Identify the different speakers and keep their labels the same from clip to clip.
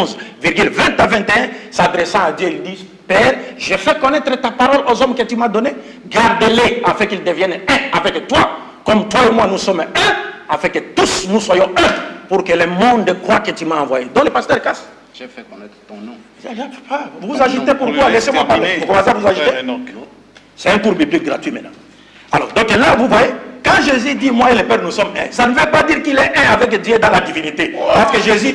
Speaker 1: 11,20 à 21, s'adressant à Dieu, il dit, Père, j'ai fait connaître ta parole aux hommes que tu m'as donnés, garde-les afin qu'ils deviennent un avec toi, comme toi et moi nous sommes un, afin que tous nous soyons un, pour que le monde croit que tu m'as envoyé. Donc le pasteur Casse.
Speaker 2: J'ai fait connaître ton nom.
Speaker 1: Vous agitez pourquoi? Laissez-moi parler. Vous commencez à vous agiter? C'est un cours biblique gratuit maintenant. Alors, donc là, vous voyez, quand Jésus dit, moi et le Père, nous sommes un, ça ne veut pas dire qu'il est un avec Dieu dans la divinité. Parce que Jésus,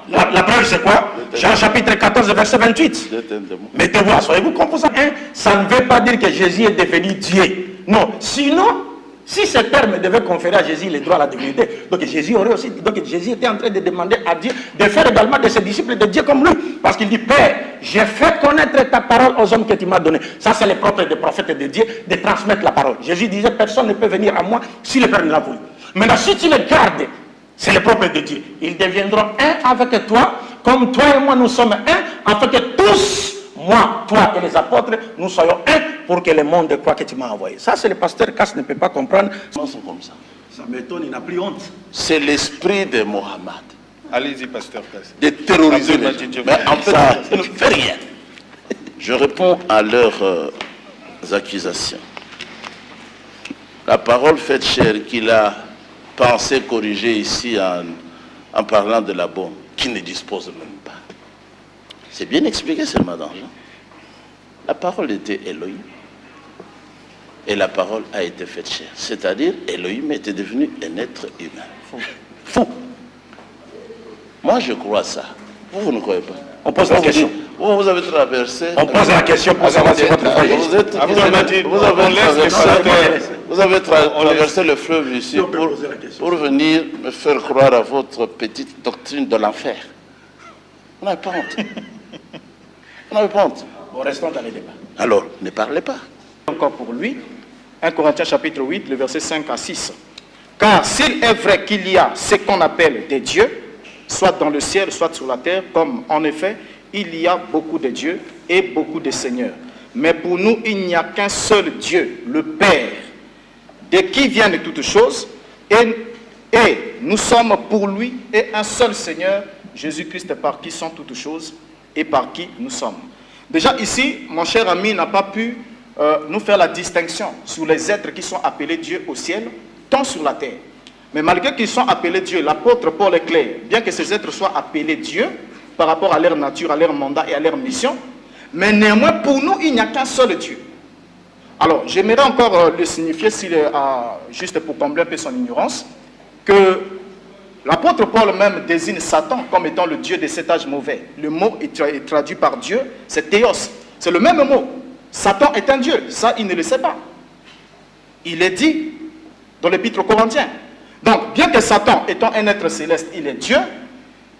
Speaker 1: la preuve c'est quoi? Jean chapitre 14, verset 28. Mettez-vous, soyez-vous composants. Ça ne veut pas dire que Jésus est devenu Dieu. Non, sinon, si ce terme devait conférer à Jésus les droits à la divinité, donc Jésus aurait aussi, donc Jésus était en train de demander à Dieu de faire également de ses disciples de Dieu comme lui. Parce qu'il dit, Père, j'ai fait connaître ta parole aux hommes que tu m'as donné. Ça, c'est le propre des prophètes de Dieu, de transmettre la parole. Jésus disait, personne ne peut venir à moi si le Père ne l'a voulu. Maintenant, si tu les gardes, c'est le propre de Dieu. Ils deviendront un avec toi, comme toi et moi nous sommes un, afin que tous, moi, toi et les apôtres, nous soyons un pour que le monde croit que tu m'as envoyé. Ça, c'est le pasteur Casse ne peut pas comprendre.
Speaker 3: Ils sont comme ça.
Speaker 1: Ça m'étonne, il n'a plus honte.
Speaker 3: C'est l'esprit de Mohammed.
Speaker 4: Allez-y, pasteur Casse.
Speaker 3: De terroriser les gens. Mais en fait, ça ne fait rien. Je réponds à leurs accusations. La parole faite chair qu'il a pensé corriger ici en parlant de la bombe, qui ne dispose même pas. C'est bien expliqué seulement dans Jean. La parole était Elohim. Et la parole a été faite chair. C'est-à-dire, Elohim était devenu un être humain. Fou. Moi, je crois à ça. Vous ne croyez pas?
Speaker 1: On pose la question.
Speaker 3: Vous avez traversé...
Speaker 1: On pose la question pour savoir si votre frère...
Speaker 3: Vous avez traversé le fleuve ici pour venir me faire croire à votre petite doctrine de l'enfer. On n'avait pas honte. On n'avait pas honte.
Speaker 1: Bon, restons dans les débats.
Speaker 3: Alors, ne parlez pas.
Speaker 5: Encore pour lui, 1 Corinthiens chapitre 8, le verset 5 à 6. Car s'il est vrai qu'il y a ce qu'on appelle des dieux, soit dans le ciel, soit sur la terre, comme en effet, il y a beaucoup de dieux et beaucoup de seigneurs. Mais pour nous, il n'y a qu'un seul Dieu, le Père, de qui viennent toutes choses, et nous sommes pour lui et un seul Seigneur, Jésus-Christ, par qui sont toutes choses et par qui nous sommes. Déjà ici, mon cher ami n'a pas pu nous faire la distinction sur les êtres qui sont appelés Dieu au ciel, tant sur la terre. Mais malgré qu'ils sont appelés Dieu, l'apôtre Paul est clair, bien que ces êtres soient appelés Dieu, par rapport à leur nature, à leur mandat et à leur mission, mais néanmoins, pour nous, il n'y a qu'un seul Dieu. Alors, j'aimerais encore le signifier, juste pour combler un peu son ignorance, que l'apôtre Paul même désigne Satan comme étant le Dieu de cet âge mauvais. Le mot est traduit par Dieu, c'est Théos. C'est le même mot. Satan est un Dieu, ça il ne le sait pas. Il est dit dans l'épître aux Corinthiens. Donc, bien que Satan étant un être céleste, il est Dieu,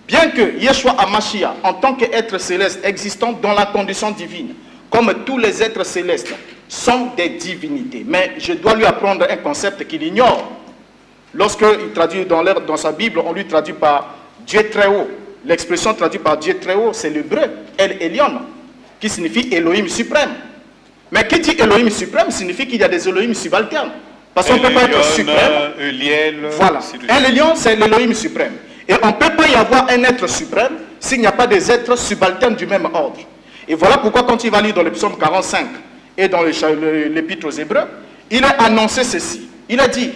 Speaker 5: bien que Yeshua HaMashiach, en tant qu'être céleste existant dans la condition divine, comme tous les êtres célestes, sont des divinités. Mais je dois lui apprendre un concept qu'il ignore. Lorsqu'il traduit dans sa Bible, on lui traduit par Dieu très haut. L'expression traduite par Dieu très haut, c'est l'hébreu, El Elyon, qui signifie Elohim suprême. Mais qui dit Elohim suprême signifie qu'il y a des Elohim subalternes. Parce qu'on ne peut pas être suprême. Voilà. El Elyon, c'est l'Elohim suprême. Et on ne peut pas y avoir un être suprême s'il n'y a pas des êtres subalternes du même ordre. Et voilà pourquoi quand il va lire dans le psaume 45 et dans l'épître aux Hébreux, il a annoncé ceci. Il a dit,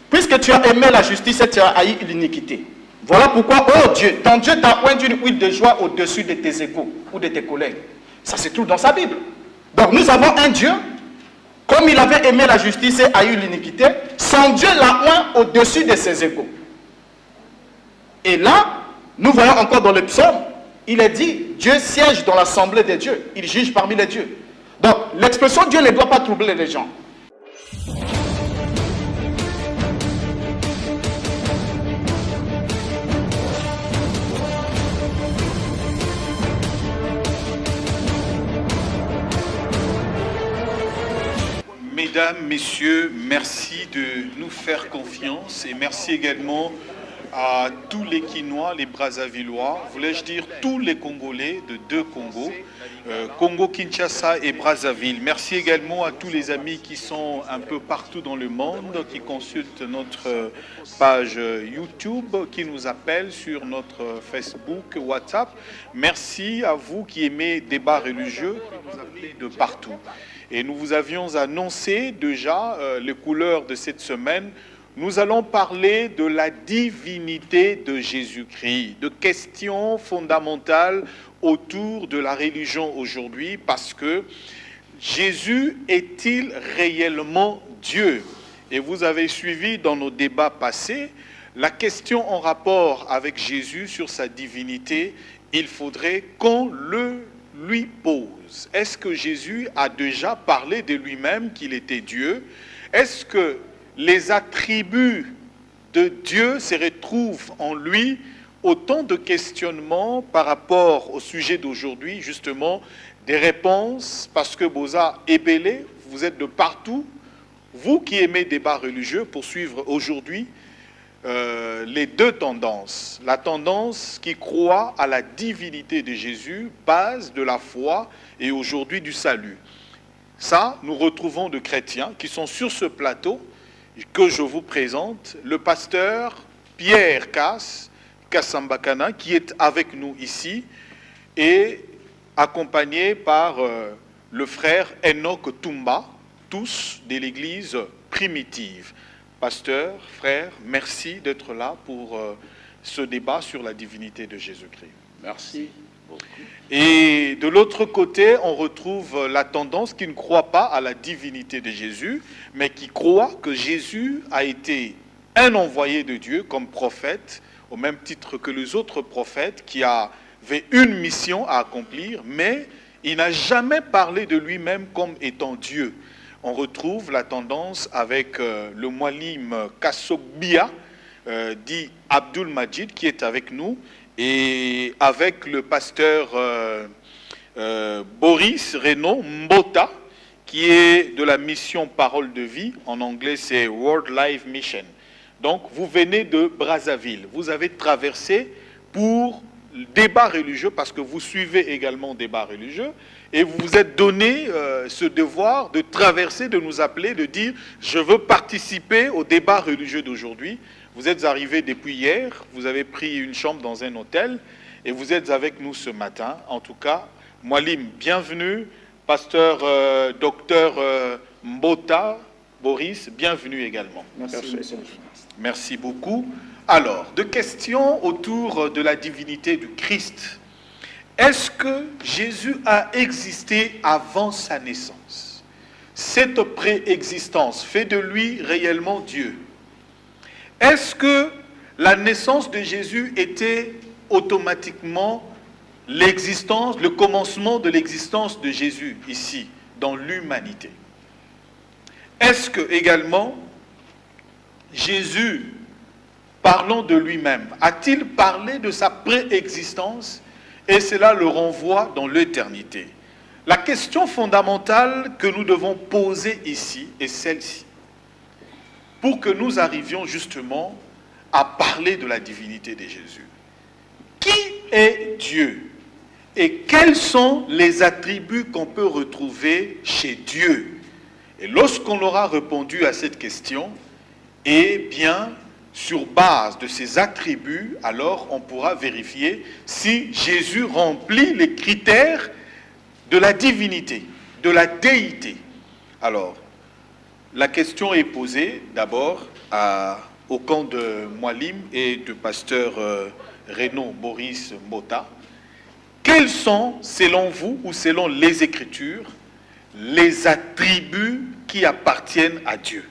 Speaker 5: puisque tu as aimé la justice et tu as haï l'iniquité, voilà pourquoi, oh Dieu, ton Dieu t'a oint d'une huile de joie au-dessus de tes égaux ou de tes collègues. Ça se trouve dans sa Bible. Donc nous avons un Dieu, comme il avait aimé la justice et haï l'iniquité, son Dieu l'a oint au-dessus de ses égaux. Et là, nous voyons encore dans le psaume, il est dit, Dieu siège dans l'assemblée des dieux, il juge parmi les dieux. Donc l'expression Dieu ne doit pas troubler les gens.
Speaker 4: Mesdames, Messieurs, merci de nous faire confiance et merci également à tous les Quinois, les Brazzavillois, voulais-je dire tous les Congolais de deux Congos, Congo-Kinshasa et Brazzaville. Merci également à tous les amis qui sont un peu partout dans le monde, qui consultent notre page YouTube, qui nous appellent sur notre Facebook, WhatsApp. Merci à vous qui aimez débat religieux, qui nous appelez de partout. Et nous vous avions annoncé déjà les couleurs de cette semaine. Nous allons parler de la divinité de Jésus-Christ, de questions fondamentales autour de la religion aujourd'hui, parce que Jésus est-il réellement Dieu? Et vous avez suivi dans nos débats passés la question en rapport avec Jésus sur sa divinité. Il faudrait qu'on le lui pose. Est-ce que Jésus a déjà parlé de lui-même qu'il était Dieu? Est-ce que les attributs de Dieu se retrouvent en lui? Autant de questionnements par rapport au sujet d'aujourd'hui, justement, des réponses, parce que Boza Ebélé, vous êtes de partout, vous qui aimez débat religieux, pour suivre aujourd'hui les deux tendances. La tendance qui croit à la divinité de Jésus, base de la foi et aujourd'hui du salut. Ça, nous retrouvons de chrétiens qui sont sur ce plateau, que je vous présente, le pasteur Pierre Kassambakana, qui est avec nous ici, et accompagné par le frère Enoch Toumba, tous de l'église primitive. Pasteur, frère, merci d'être là pour ce débat sur la divinité de Jésus-Christ.
Speaker 3: Merci beaucoup.
Speaker 4: Et de l'autre côté, on retrouve la tendance qui ne croit pas à la divinité de Jésus, mais qui croit que Jésus a été un envoyé de Dieu comme prophète, au même titre que les autres prophètes, qui avaient une mission à accomplir, mais il n'a jamais parlé de lui-même comme étant Dieu. On retrouve la tendance avec le Moualim Kassobia, dit Abdul Majid, qui est avec nous, et avec le pasteur Boris Renaud Mbota, qui est de la mission Parole de Vie. En anglais, c'est World Life Mission. Donc, vous venez de Brazzaville. Vous avez traversé pour le débat religieux, parce que vous suivez également le débat religieux, et vous vous êtes donné ce devoir de traverser, de nous appeler, de dire « Je veux participer au débat religieux d'aujourd'hui ». Vous êtes arrivé depuis hier, vous avez pris une chambre dans un hôtel, et vous êtes avec nous ce matin. En tout cas, Moualim, bienvenue. Pasteur docteur Mbota, Boris, bienvenue également.
Speaker 5: Merci.
Speaker 4: Merci beaucoup. Alors, deux questions autour de la divinité du Christ. Est-ce que Jésus a existé avant sa naissance? Cette préexistence fait de lui réellement Dieu? Est-ce que la naissance de Jésus était automatiquement l'existence, le commencement de l'existence de Jésus ici, dans l'humanité? Est-ce que également Jésus, parlant de lui-même, a-t-il parlé de sa préexistence et cela le renvoie dans l'éternité? La question fondamentale que nous devons poser ici est celle-ci. Pour que nous arrivions justement à parler de la divinité de Jésus. Qui est Dieu? Et quels sont les attributs qu'on peut retrouver chez Dieu? Et lorsqu'on aura répondu à cette question, eh bien, sur base de ces attributs, alors on pourra vérifier si Jésus remplit les critères de la divinité, de la déité. Alors, la question est posée d'abord au camp de Moualim et du pasteur Renaud Boris Mbota. Quels sont, selon vous ou selon les Écritures, les attributs qui appartiennent à Dieu?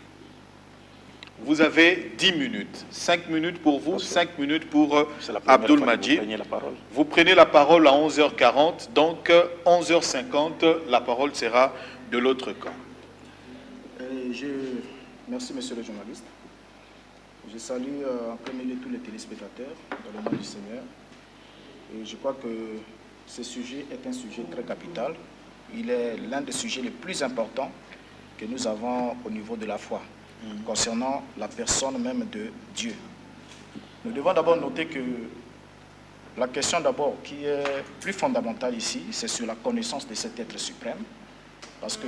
Speaker 4: Vous avez 10 minutes. 5 minutes pour vous, 5 minutes pour Abdul Majid. Vous prenez la parole à 11h40, donc 11h50, la parole sera de l'autre camp.
Speaker 5: Merci, monsieur le journaliste. Je salue en premier lieu tous les téléspectateurs dans le nom du Seigneur. Et je crois que ce sujet est un sujet très capital. Il est l'un des sujets les plus importants que nous avons au niveau de la foi, concernant la personne même de Dieu. Nous devons d'abord noter que la question d'abord qui est plus fondamentale ici, c'est sur la connaissance de cet être suprême. Parce que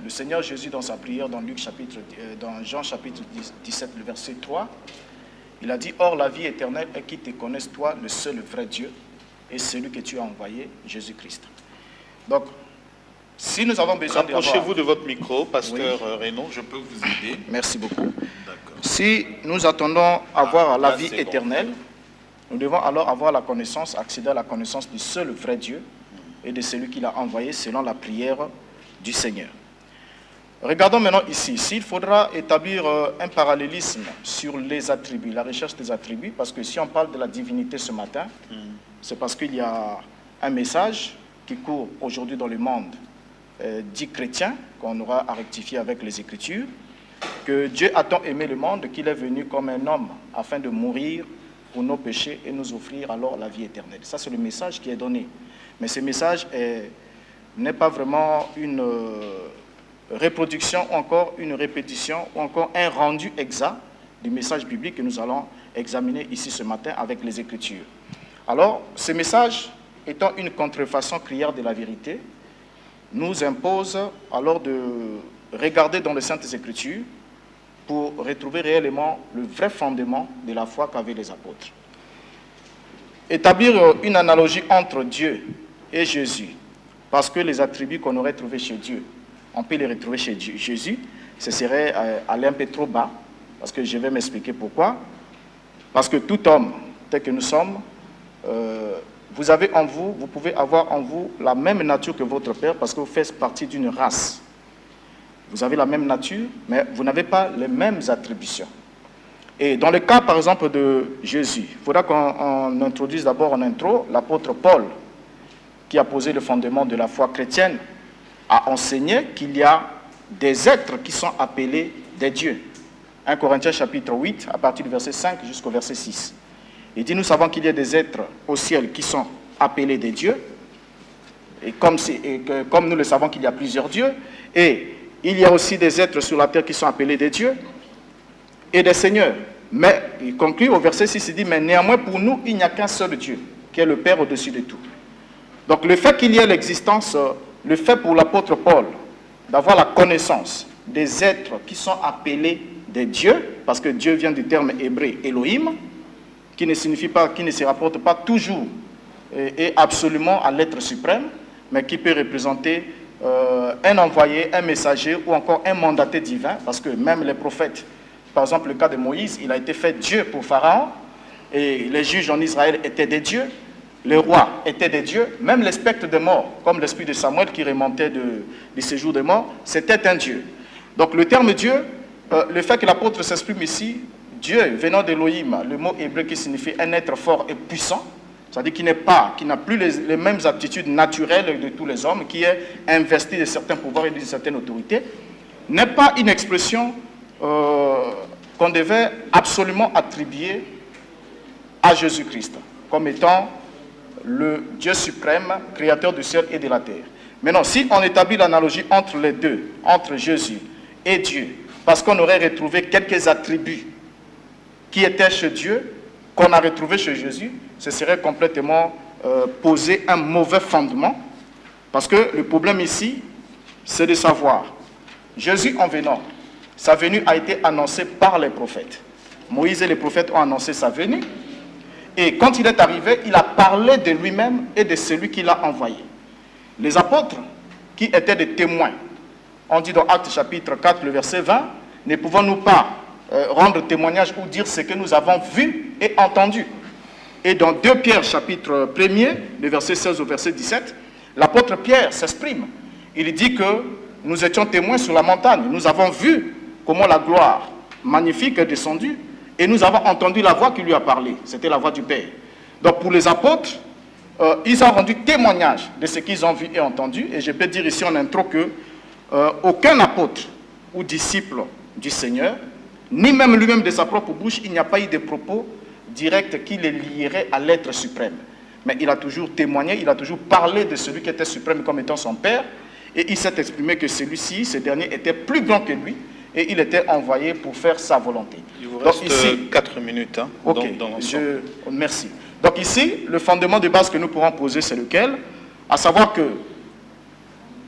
Speaker 5: le Seigneur Jésus, dans sa prière, dans Jean chapitre 17, le verset 3, il a dit « Or la vie éternelle est qu'ils te connaissent, toi, le seul vrai Dieu, et celui que tu as envoyé, Jésus-Christ. » Donc, si nous avons besoin de...
Speaker 4: Approchez-vous de votre micro, pasteur Reynaud, je peux vous aider.
Speaker 5: Merci beaucoup. Si nous attendons avoir la vie éternelle, nous devons alors avoir la connaissance, accéder à la connaissance du seul vrai Dieu et de celui qu'il a envoyé selon la prière du Seigneur. Regardons maintenant ici. Il faudra établir un parallélisme sur les attributs, la recherche des attributs, parce que si on parle de la divinité ce matin, c'est parce qu'il y a un message qui court aujourd'hui dans le monde dit chrétien, qu'on aura à rectifier avec les Écritures, que Dieu a tant aimé le monde qu'il est venu comme un homme afin de mourir pour nos péchés et nous offrir alors la vie éternelle. Ça, c'est le message qui est donné. Mais ce message n'est pas vraiment une reproduction, ou encore une répétition, ou encore un rendu exact du message biblique que nous allons examiner ici ce matin avec les Écritures. Alors, ce message, étant une contrefaçon criarde de la vérité, nous impose alors de regarder dans les Saintes Écritures pour retrouver réellement le vrai fondement de la foi qu'avaient les apôtres. Établir une analogie entre Dieu et Jésus, parce que les attributs qu'on aurait trouvés chez Dieu, on peut les retrouver chez Jésus, ce serait aller un peu trop bas, parce que je vais m'expliquer pourquoi. Parce que tout homme, tel que nous sommes, vous avez en vous, vous pouvez avoir en vous la même nature que votre Père, parce que vous faites partie d'une race. Vous avez la même nature, mais vous n'avez pas les mêmes attributions. Et dans le cas, par exemple, de Jésus, il faudra qu'on introduise d'abord en intro l'apôtre Paul, qui a posé le fondement de la foi chrétienne, a enseigné qu'il y a des êtres qui sont appelés des dieux. 1 Corinthiens chapitre 8, à partir du verset 5 jusqu'au verset 6. Il dit, nous savons qu'il y a des êtres au ciel qui sont appelés des dieux, et comme nous le savons qu'il y a plusieurs dieux, et il y a aussi des êtres sur la terre qui sont appelés des dieux et des seigneurs. Mais il conclut au verset 6, il dit, mais néanmoins pour nous, il n'y a qu'un seul Dieu, qui est le Père au-dessus de tout. Donc le fait qu'il y ait l'existence, le fait pour l'apôtre Paul d'avoir la connaissance des êtres qui sont appelés des dieux, parce que Dieu vient du terme hébreu Elohim, qui ne signifie pas, qui ne se rapporte pas toujours et absolument à l'être suprême, mais qui peut représenter un envoyé, un messager ou encore un mandaté divin, parce que même les prophètes, par exemple le cas de Moïse, il a été fait Dieu pour Pharaon, et les juges en Israël étaient des dieux, les rois étaient des dieux, même les spectres de mort, comme l'esprit de Samuel qui remontait du séjour des morts, c'était un dieu. Donc le terme Dieu, le fait que l'apôtre s'exprime ici, Dieu venant d'Elohim, le mot hébreu qui signifie un être fort et puissant, c'est-à-dire qui n'a plus les mêmes aptitudes naturelles de tous les hommes, qui est investi de certains pouvoirs et d'une certaine autorité, n'est pas une expression qu'on devait absolument attribuer à Jésus-Christ, comme étant le Dieu suprême, créateur du ciel et de la terre. Maintenant, si on établit l'analogie entre les deux, entre Jésus et Dieu, parce qu'on aurait retrouvé quelques attributs qui étaient chez Dieu, qu'on a retrouvé chez Jésus, ce serait complètement poser un mauvais fondement, parce que le problème ici, c'est de savoir, Jésus en venant, sa venue a été annoncée par les prophètes. Moïse et les prophètes ont annoncé sa venue, et quand il est arrivé, il a parlé de lui-même et de celui qu'il a envoyé. Les apôtres, qui étaient des témoins, on dit dans Actes chapitre 4, le verset 20, ne pouvons-nous pas rendre témoignage ou dire ce que nous avons vu et entendu. Et dans 2 Pierre chapitre 1er, le verset 16 au verset 17, l'apôtre Pierre s'exprime. Il dit que nous étions témoins sur la montagne. Nous avons vu comment la gloire magnifique est descendue et nous avons entendu la voix qui lui a parlé. C'était la voix du Père. Donc pour les apôtres, ils ont rendu témoignage de ce qu'ils ont vu et entendu. Et je peux dire ici en intro que aucun apôtre ou disciple du Seigneur, ni même lui-même de sa propre bouche, il n'y a pas eu de propos directs qui les lieraient à l'être suprême. Mais il a toujours témoigné, il a toujours parlé de celui qui était suprême comme étant son Père, et il s'est exprimé que celui-ci, ce dernier, était plus grand que lui, et il était envoyé pour faire sa volonté.
Speaker 4: Il vous reste ici, 4 minutes. Hein,
Speaker 5: ok, merci. Donc ici, le fondement de base que nous pourrons poser, c'est lequel? À savoir que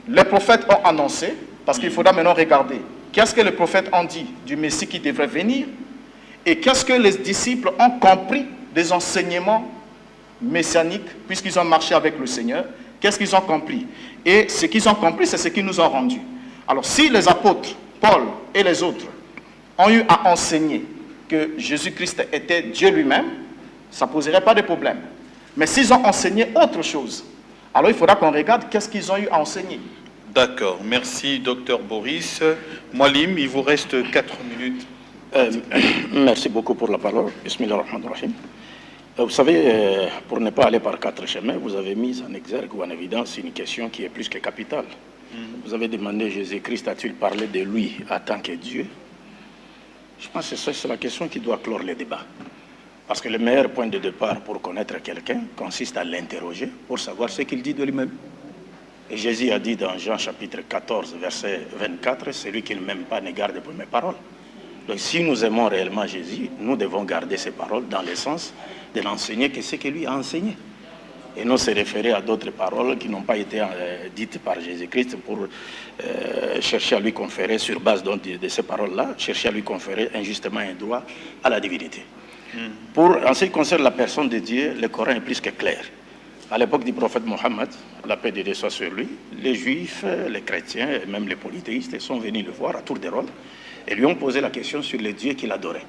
Speaker 5: les prophètes ont annoncé, parce qu'il faudra maintenant regarder, qu'est-ce que les prophètes ont dit du Messie qui devrait venir, et qu'est-ce que les disciples ont compris des enseignements messianiques, puisqu'ils ont marché avec le Seigneur. Qu'est-ce qu'ils ont compris? Et ce qu'ils ont compris, c'est ce qu'ils nous ont rendu. Alors, si les apôtres, Paul et les autres, ont eu à enseigner que Jésus-Christ était Dieu lui-même, ça ne poserait pas de problème. Mais s'ils ont enseigné autre chose, alors il faudra qu'on regarde qu'est-ce qu'ils ont eu à enseigner.
Speaker 4: D'accord. Merci, docteur Boris. Moualim, il vous reste 4 minutes.
Speaker 1: Merci beaucoup pour la parole. Bismillahirrahmanirrahim. Vous savez, pour ne pas aller par 4 chemins, vous avez mis en exergue ou en évidence une question qui est plus que capitale. Vous avez demandé, Jésus-Christ a-t-il parlé de lui en tant que Dieu? Je pense que c'est la question qui doit clore le débat. Parce que le meilleur point de départ pour connaître quelqu'un consiste à l'interroger pour savoir ce qu'il dit de lui-même. Et Jésus a dit dans Jean chapitre 14, verset 24, « Celui qui ne m'aime pas ne garde pas mes paroles ». Donc si nous aimons réellement Jésus, nous devons garder ses paroles dans le sens de l'enseigner que ce que lui a enseigné. Et non se référer à d'autres paroles qui n'ont pas été dites par Jésus-Christ pour chercher à lui conférer, sur base de ces paroles-là, chercher à lui conférer injustement un droit à la divinité. En ce qui concerne la personne de Dieu, le Coran est plus que clair. À l'époque du prophète Mohammed, la paix de Dieu soit sur lui, les juifs, les chrétiens et même les polythéistes sont venus le voir à tour de rôle et lui ont posé la question sur les dieux qu'il adorait.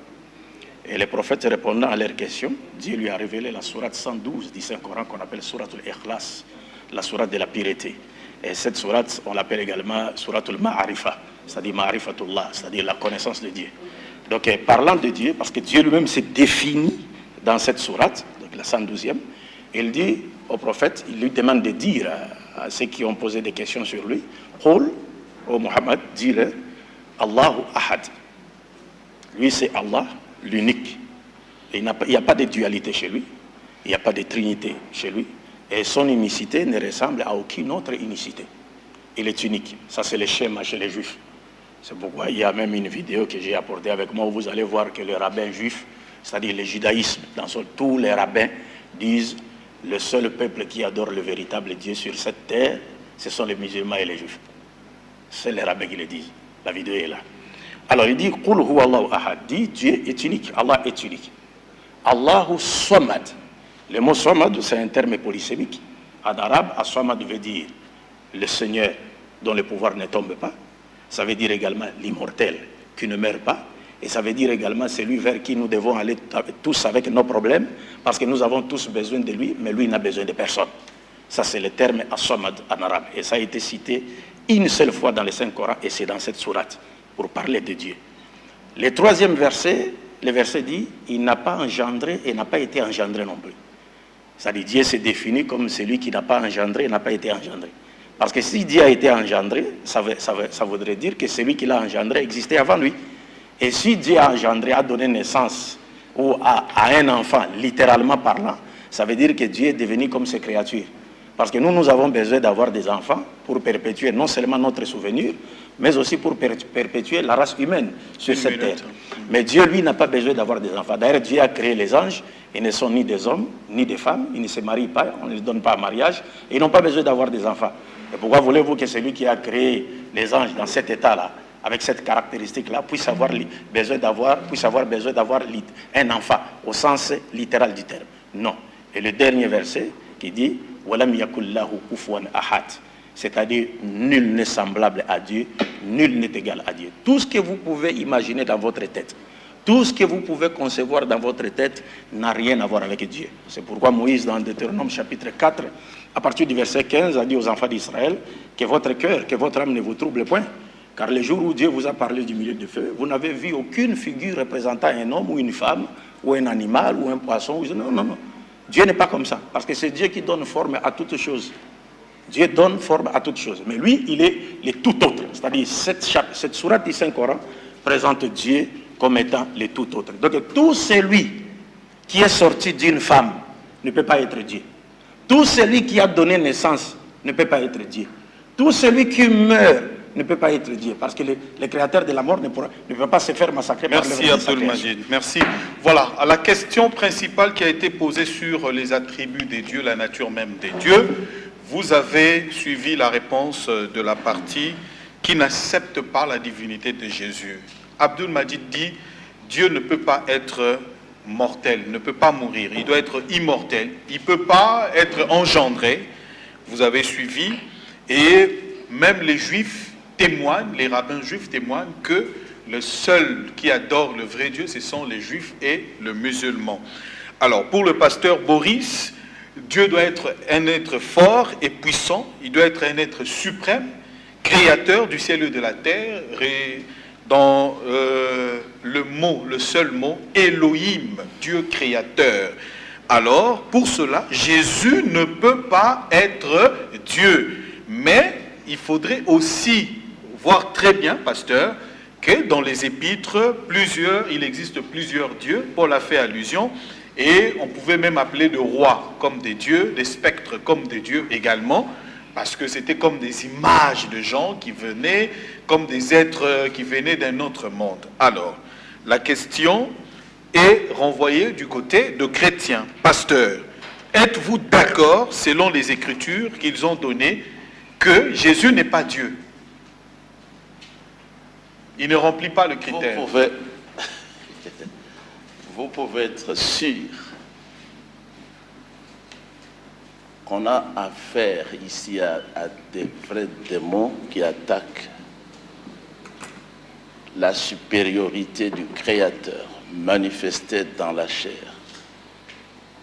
Speaker 1: Et les prophètes répondant à leurs questions, Dieu lui a révélé la sourate 112 du Saint-Coran qu'on appelle sourate al-Ikhlas, la sourate de la pureté. Et cette sourate, on l'appelle également sourate al-Ma'arifa, c'est-à-dire Ma'arifatullah, c'est-à-dire la connaissance de Dieu. Donc parlant de Dieu, parce que Dieu lui-même s'est défini dans cette sourate, donc la 112e, il dit au prophète, il lui demande de dire à ceux qui ont posé des questions sur lui, « Qul, ô Muhammad, dis-le, Allahu Ahad ». Lui c'est Allah, l'unique. Il n'y a pas de dualité chez lui, il n'y a pas de trinité chez lui, et son unicité ne ressemble à aucune autre unicité. Il est unique, ça c'est le schéma chez les juifs. C'est pourquoi il y a même une vidéo que j'ai apportée avec moi où vous allez voir que les rabbins juifs, c'est-à-dire le judaïsme, tous les rabbins disent le seul peuple qui adore le véritable Dieu sur cette terre, ce sont les musulmans et les juifs. C'est les rabbins qui le disent. La vidéo est là. Alors il dit, Qul huwa Allahu ahad, dit Dieu est unique, Allah est unique. Allahu Samad. Le mot Samad, c'est un terme polysémique. En arabe, As-Samad veut dire le Seigneur dont le pouvoir ne tombe pas. Ça veut dire également l'immortel qui ne meurt pas. Et ça veut dire également celui vers qui nous devons aller tous avec nos problèmes, parce que nous avons tous besoin de lui, mais lui n'a besoin de personne. Ça, c'est le terme As-Samad en arabe. Et ça a été cité une seule fois dans le Saint-Coran, et c'est dans cette sourate, pour parler de Dieu. Le troisième verset, le verset dit, il n'a pas engendré et n'a pas été engendré non plus. C'est-à-dire Dieu s'est défini comme celui qui n'a pas engendré et n'a pas été engendré. Parce que si Dieu a été engendré, ça voudrait dire que celui qui l'a engendré existait avant lui. Et si Dieu a engendré, a donné naissance ou à un enfant, littéralement parlant, ça veut dire que Dieu est devenu comme ses créatures. Parce que nous avons besoin d'avoir des enfants pour perpétuer non seulement notre souvenir, mais aussi pour perpétuer la race humaine sur cette terre. Mais Dieu, lui, n'a pas besoin d'avoir des enfants. D'ailleurs, Dieu a créé les anges, ils ne sont ni des hommes, ni des femmes, ils ne se marient pas, on ne les donne pas en mariage, et ils n'ont pas besoin d'avoir des enfants. Et pourquoi voulez-vous que celui qui a créé les anges dans cet état-là, avec cette caractéristique-là, puisse avoir besoin d'avoir un enfant, au sens littéral du terme? Non. Et le dernier verset qui dit « Walam yakullahu kufuwan ahad », c'est-à-dire nul n'est semblable à Dieu, nul n'est égal à Dieu. Tout ce que vous pouvez imaginer dans votre tête, tout ce que vous pouvez concevoir dans votre tête n'a rien à voir avec Dieu. C'est pourquoi Moïse, dans Deutéronome chapitre 4, à partir du verset 15, a dit aux enfants d'Israël que votre cœur, que votre âme ne vous trouble point. Car le jour où Dieu vous a parlé du milieu du feu, vous n'avez vu aucune figure représentant un homme ou une femme, ou un animal, ou un poisson. Non, non, non. Dieu n'est pas comme ça. Parce que c'est Dieu qui donne forme à toutes choses. Dieu donne forme à toutes choses. Mais lui, il est le tout autre. C'est-à-dire, cette sourate du Saint-Coran présente Dieu comme étant le tout autre. Donc, tout celui qui est sorti d'une femme ne peut pas être Dieu. Tout celui qui a donné naissance ne peut pas être Dieu. Tout celui qui meurt ne peut pas être Dieu, parce que le créateur de la mort ne peut pas se faire massacrer par
Speaker 4: Merci Abdul Majid, merci. Voilà, à la question principale qui a été posée sur les attributs des dieux, la nature même des dieux, vous avez suivi la réponse de la partie qui n'accepte pas la divinité de Jésus. Abdul Majid dit, Dieu ne peut pas être mortel, ne peut pas mourir, il doit être immortel, il ne peut pas être engendré. Vous avez suivi, et même les juifs témoignent, les rabbins juifs témoignent que le seul qui adore le vrai Dieu, ce sont les juifs et le musulman. Alors, pour le pasteur Boris, Dieu doit être un être fort et puissant, il doit être un être suprême, créateur du ciel et de la terre, dans le seul mot, Elohim, Dieu créateur. Alors, pour cela, Jésus ne peut pas être Dieu. Mais il faudrait aussi voir très bien, pasteur, que dans les épîtres, il existe plusieurs dieux. Paul a fait allusion. Et on pouvait même appeler de rois comme des dieux, des spectres comme des dieux également, parce que c'était comme des images de gens qui venaient, comme des êtres qui venaient d'un autre monde. Alors, la question est renvoyée du côté de chrétiens. Pasteur, êtes-vous d'accord, selon les Écritures qu'ils ont données, que Jésus n'est pas Dieu? Il ne remplit pas le critère.
Speaker 3: Vous pouvez être sûr qu'on a affaire ici à des vrais démons qui attaquent la supériorité du Créateur manifestée dans la chair,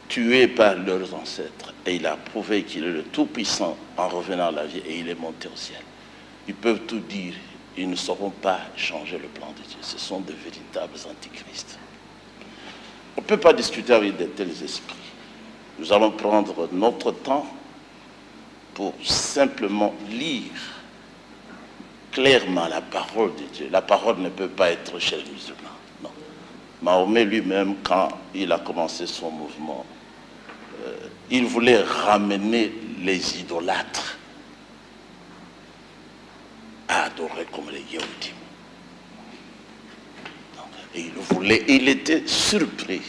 Speaker 3: tué par leurs ancêtres, et il a prouvé qu'il est le Tout-Puissant en revenant à la vie, et il est monté au ciel. Ils peuvent tout dire, ils ne sauront pas changer le plan de Dieu. Ce sont de véritables antichrists. On ne peut pas discuter avec de tels esprits. Nous allons prendre notre temps pour simplement lire clairement la parole de Dieu. La parole ne peut pas être chez les musulmans. Non. Mahomet lui-même, quand il a commencé son mouvement, il voulait ramener les idolâtres à adorer comme les Yehoudim. Et il était surpris,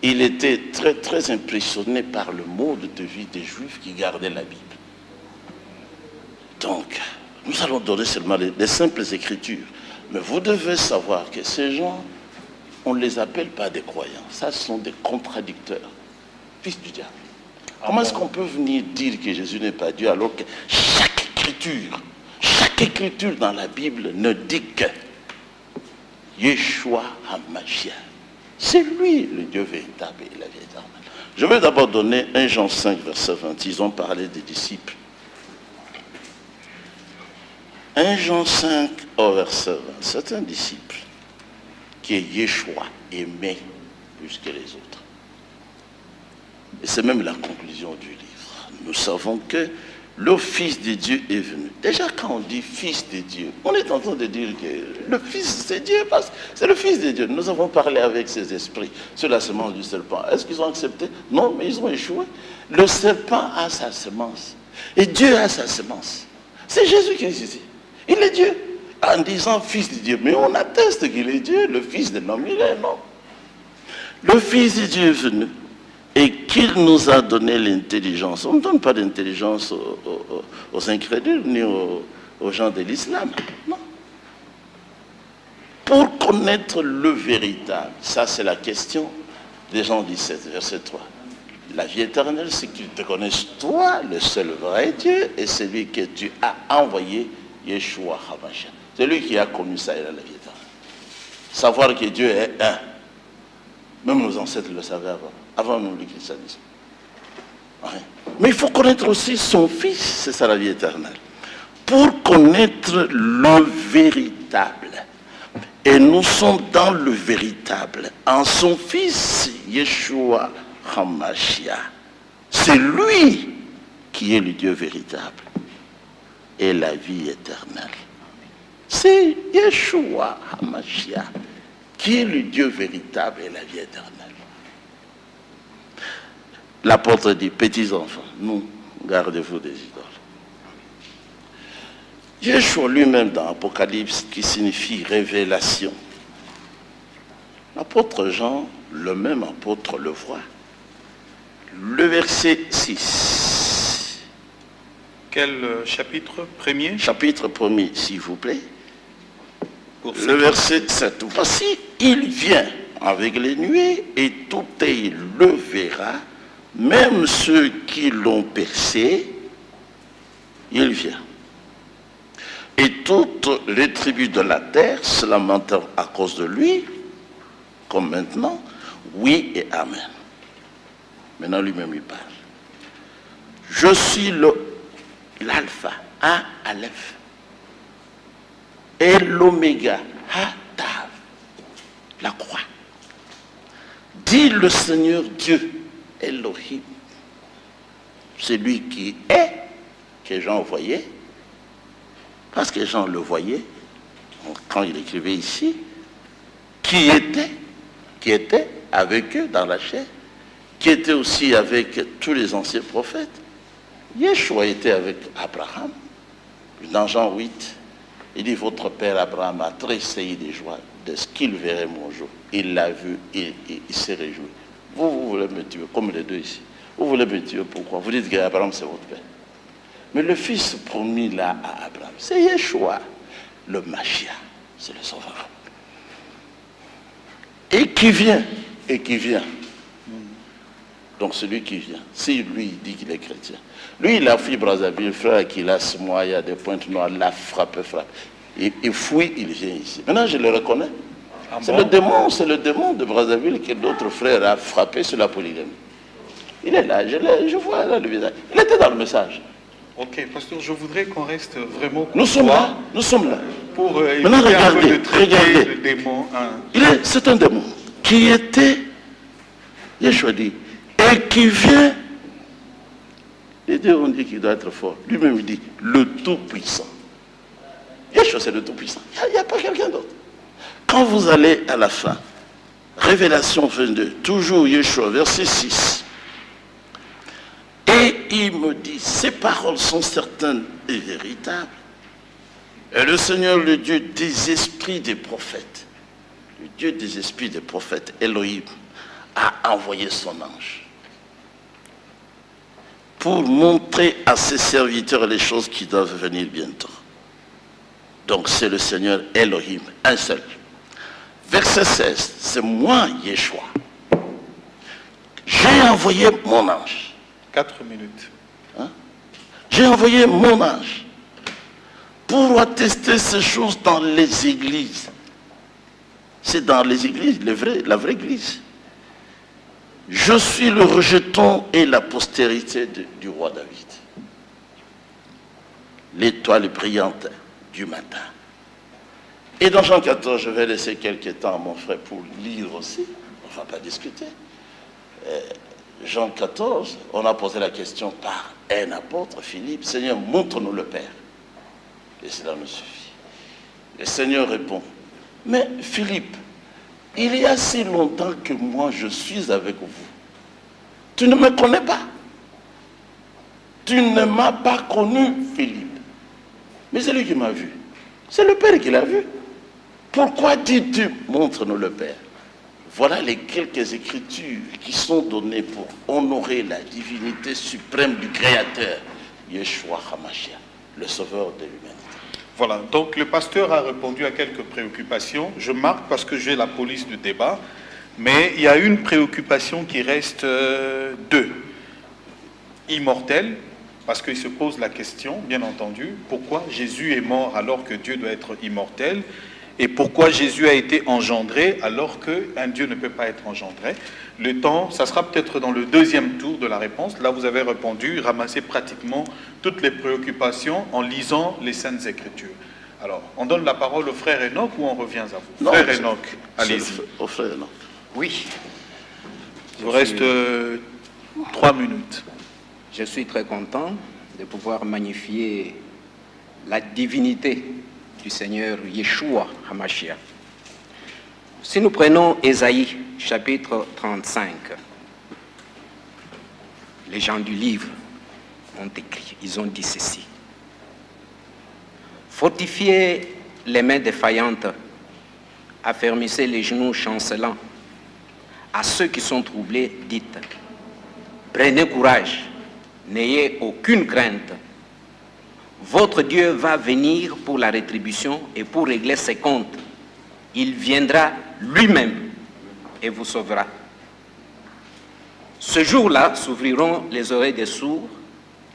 Speaker 3: il était très très impressionné par le mode de vie des Juifs qui gardaient la Bible. Donc, nous allons donner seulement les simples Écritures. Mais vous devez savoir que ces gens, on ne les appelle pas des croyants. Ça, ce sont des contradicteurs, fils du diable. Comment est-ce qu'on peut venir dire que Jésus n'est pas Dieu alors que chaque écriture dans la Bible ne dit que Yeshua HaMashiach, c'est lui le Dieu véritable et la vie éternelle. Je vais d'abord donner 1 Jean 5, verset 20. Ils ont parlé des disciples. 1 Jean 5, au verset 20. C'est un disciple qui est Yeshua, aimé plus que les autres. Et c'est même la conclusion du livre. Nous savons que le Fils de Dieu est venu. Déjà, quand on dit Fils de Dieu, on est en train de dire que le Fils de Dieu, parce que c'est le Fils de Dieu. Nous avons parlé avec ces esprits sur la semence du serpent. Est-ce qu'ils ont accepté? Non, mais ils ont échoué. Le serpent a sa semence. Et Dieu a sa semence. C'est Jésus qui est ici. Il est Dieu. En disant Fils de Dieu. Mais on atteste qu'il est Dieu. Le Fils de l'homme, il est non. Le Fils de Dieu est venu. Et qu'il nous a donné l'intelligence. On ne donne pas d'intelligence aux incrédules ni aux gens de l'islam. Non. Pour connaître le véritable, ça c'est la question de Jean 17, verset 3. La vie éternelle, c'est qu'ils te connaissent toi, le seul vrai Dieu, et celui que tu as envoyé, Yeshua HaMashiach. C'est lui qui a connu ça, il a la vie éternelle. Savoir que Dieu est un. Même nos ancêtres le savaient avant nous le christianisme. Ouais. Mais il faut connaître aussi son Fils, c'est ça la vie éternelle. Pour connaître le véritable. Et nous sommes dans le véritable. En son Fils, Yeshua HaMashiach. C'est lui qui est le Dieu véritable. Et la vie éternelle. C'est Yeshua HaMashiach qui est le Dieu véritable et la vie éternelle. L'apôtre dit, petits enfants, nous, gardez-vous des idoles. Yeshua lui-même dans Apocalypse, qui signifie révélation. L'apôtre Jean, le même apôtre, le voit. Le verset 6.
Speaker 4: Quel chapitre premier?
Speaker 3: Chapitre 1er, s'il vous plaît. Le verset 7. Voici, il vient avec les nuées et tout œil le verra, même ceux qui l'ont percé, il vient. Et toutes les tribus de la terre se lamenteront à cause de lui, comme maintenant, oui et amen. Maintenant lui-même il parle. Je suis l'alpha, un aleph, et l'oméga, ha-tav, la croix. Dit le Seigneur Dieu, Elohim, c'est lui qui est, que Jean voyait, parce que Jean le voyait, quand il écrivait ici, qui était avec eux dans la chair, qui était aussi avec tous les anciens prophètes. Yeshua était avec Abraham. Dans Jean 8, il dit, votre père Abraham a tressailli de joie de ce qu'il verrait mon jour. Il l'a vu, il s'est réjoui. Vous voulez me tuer, comme les deux ici. Vous voulez me tuer, pourquoi? Vous dites qu'Abraham c'est votre père. Mais le fils promis là à Abraham, c'est Yeshua, le Mashiach, c'est le sauveur. Et qui vient. Donc celui qui vient, si lui il dit qu'il est chrétien, lui il a fui Brazzaville, frère qu'il a ce mois, il y a des pointes noires, la frappe. Il fouille, il vient ici. Maintenant je le reconnais. Ah c'est bon? le démon de Brazzaville que d'autres frères a frappé sur la polygamie. Il est là, je vois là le visage. Il était dans le message.
Speaker 4: Ok, pasteur, je voudrais qu'on reste vraiment...
Speaker 3: Nous sommes là.
Speaker 4: Pour
Speaker 3: maintenant regardez,
Speaker 4: le démon. Hein.
Speaker 3: C'est un démon qui était, Yeshua dit, et qui vient, les deux ont dit qu'il doit être fort. Lui-même il dit, le Tout-Puissant. Yeshua c'est le Tout-Puissant. Il n'y a pas quelqu'un d'autre. Quand vous allez à la fin, Révélation 22, toujours Yeshua, verset 6. Et il me dit, ces paroles sont certaines et véritables. Et le Seigneur, le Dieu des esprits des prophètes, le Dieu des esprits des prophètes, Elohim, a envoyé son ange pour montrer à ses serviteurs les choses qui doivent venir bientôt. Donc c'est le Seigneur Elohim, un seul. Verset 16, c'est moi, Yeshua. J'ai envoyé mon ange.
Speaker 4: 4 minutes.
Speaker 3: Hein? J'ai envoyé mon ange pour attester ces choses dans les églises. C'est dans les églises, la vraie église. Je suis le rejeton et la postérité du roi David. L'étoile brillante du matin. Et dans Jean 14, je vais laisser quelques temps à mon frère pour lire aussi. On ne va pas discuter. Jean 14, on a posé la question par un apôtre, Philippe, Seigneur, montre-nous le Père. Et cela nous suffit. Le Seigneur répond, mais Philippe, il y a si longtemps que moi je suis avec vous. Tu ne me connais pas. Tu ne m'as pas connu, Philippe. Mais c'est lui qui m'a vu. C'est le Père qui l'a vu. Pourquoi dis-tu, montre-nous le Père? Voilà les quelques écritures qui sont données pour honorer la divinité suprême du Créateur, Yeshua HaMashiach, le sauveur de l'humanité.
Speaker 4: Voilà, donc le pasteur a répondu à quelques préoccupations. Je marque parce que j'ai la police du débat, mais il y a une préoccupation qui reste deux. Immortel, parce qu'il se pose la question, bien entendu, pourquoi Jésus est mort alors que Dieu doit être immortel? Et pourquoi Jésus a été engendré alors qu'un Dieu ne peut pas être engendré? Le temps, ça sera peut-être dans le deuxième tour de la réponse. Là, vous avez répondu, ramassé pratiquement toutes les préoccupations en lisant les Saintes Écritures. Alors, on donne la parole au frère Enoch ou on revient à vous?
Speaker 3: Non,
Speaker 4: frère Enoch, allez-y.
Speaker 3: Au frère Enoch.
Speaker 5: Oui.
Speaker 4: Il vous reste 3 minutes.
Speaker 2: Je suis très content de pouvoir magnifier la divinité du Seigneur Yeshua HaMashiach. Si nous prenons Ésaïe, chapitre 35, les gens du livre ont écrit, ils ont dit ceci. Fortifiez les mains défaillantes, affermissez les genoux chancelants. À ceux qui sont troublés, dites, prenez courage, n'ayez aucune crainte. Votre Dieu va venir pour la rétribution et pour régler ses comptes. Il viendra lui-même et vous sauvera. Ce jour-là s'ouvriront les oreilles des sourds,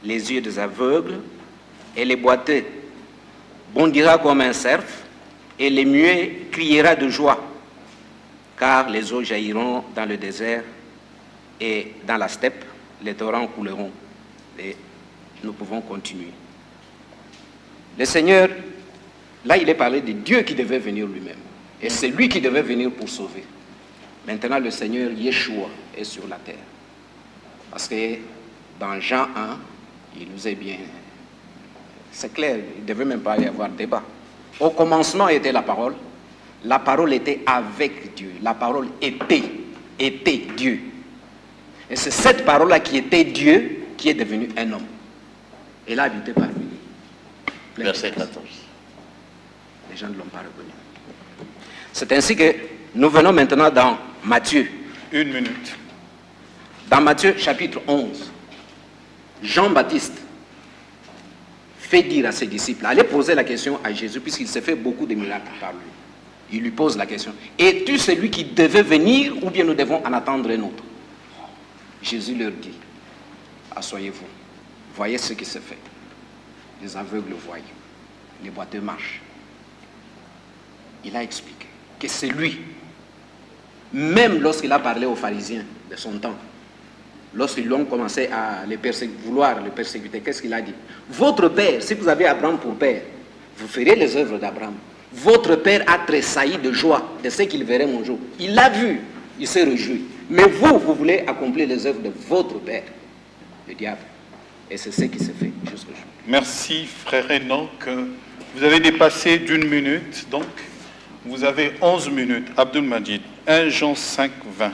Speaker 2: les yeux des aveugles, et les boiteux bondira comme un cerf, et les muets criera de joie, car les eaux jailliront dans le désert, et dans la steppe, les torrents couleront. Et nous pouvons continuer. Le Seigneur, là il est parlé de Dieu qui devait venir lui-même. Et c'est lui qui devait venir pour sauver. Maintenant le Seigneur Yeshua est sur la terre. Parce que dans Jean 1, il nous est bien... C'est clair, il ne devait même pas y avoir débat. Au commencement était la parole était avec Dieu, la parole était Dieu. Et c'est cette parole-là qui était Dieu qui est devenu un homme. Et là, habité parmi nous.
Speaker 3: Verset 14.
Speaker 2: Les gens ne l'ont pas reconnu. C'est ainsi que nous venons maintenant dans Matthieu.
Speaker 4: 1 minute.
Speaker 2: Dans Matthieu chapitre 11, Jean-Baptiste fait dire à ses disciples, allez poser la question à Jésus, puisqu'il s'est fait beaucoup de miracles par lui. Il lui pose la question, es-tu celui qui devait venir ou bien nous devons en attendre un autre? Jésus leur dit, asseyez-vous, voyez ce qui se fait. Les aveugles voient, les boiteux marchent. Il a expliqué que c'est lui, même lorsqu'il a parlé aux pharisiens de son temps, lorsqu'ils ont commencé à vouloir le persécuter, qu'est-ce qu'il a dit? Votre père, si vous avez Abraham pour père, vous ferez les œuvres d'Abraham. Votre père a tressailli de joie de ce qu'il verrait mon jour. Il l'a vu, il s'est réjoui. Mais vous, vous voulez accomplir les œuvres de votre père, le diable. Et c'est ce qui se fait jusqu'au jour.
Speaker 4: Merci, frère Enoch. Vous avez dépassé d'1 minute, donc vous avez 11 minutes. Abdul Majid, 1 Jean 5, 20.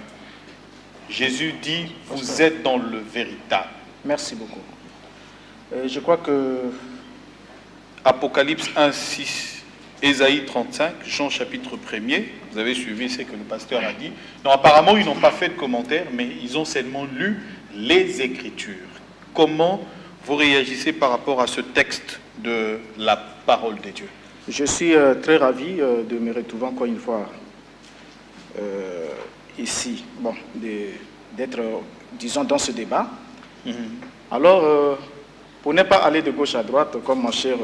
Speaker 4: Jésus dit, vous êtes dans le véritable.
Speaker 5: Merci beaucoup. Je crois que...
Speaker 4: Apocalypse 1, 6, Ésaïe 35, Jean chapitre 1er. Vous avez suivi ce que le pasteur a dit. Non, apparemment, ils n'ont pas fait de commentaires, mais ils ont seulement lu les Écritures. Comment vous réagissez par rapport à ce texte de la parole de Dieu?
Speaker 5: Je suis très ravi de me retrouver encore une fois ici, bon, d'être, disons, dans ce débat. Alors, pour ne pas aller de gauche à droite, comme mon cher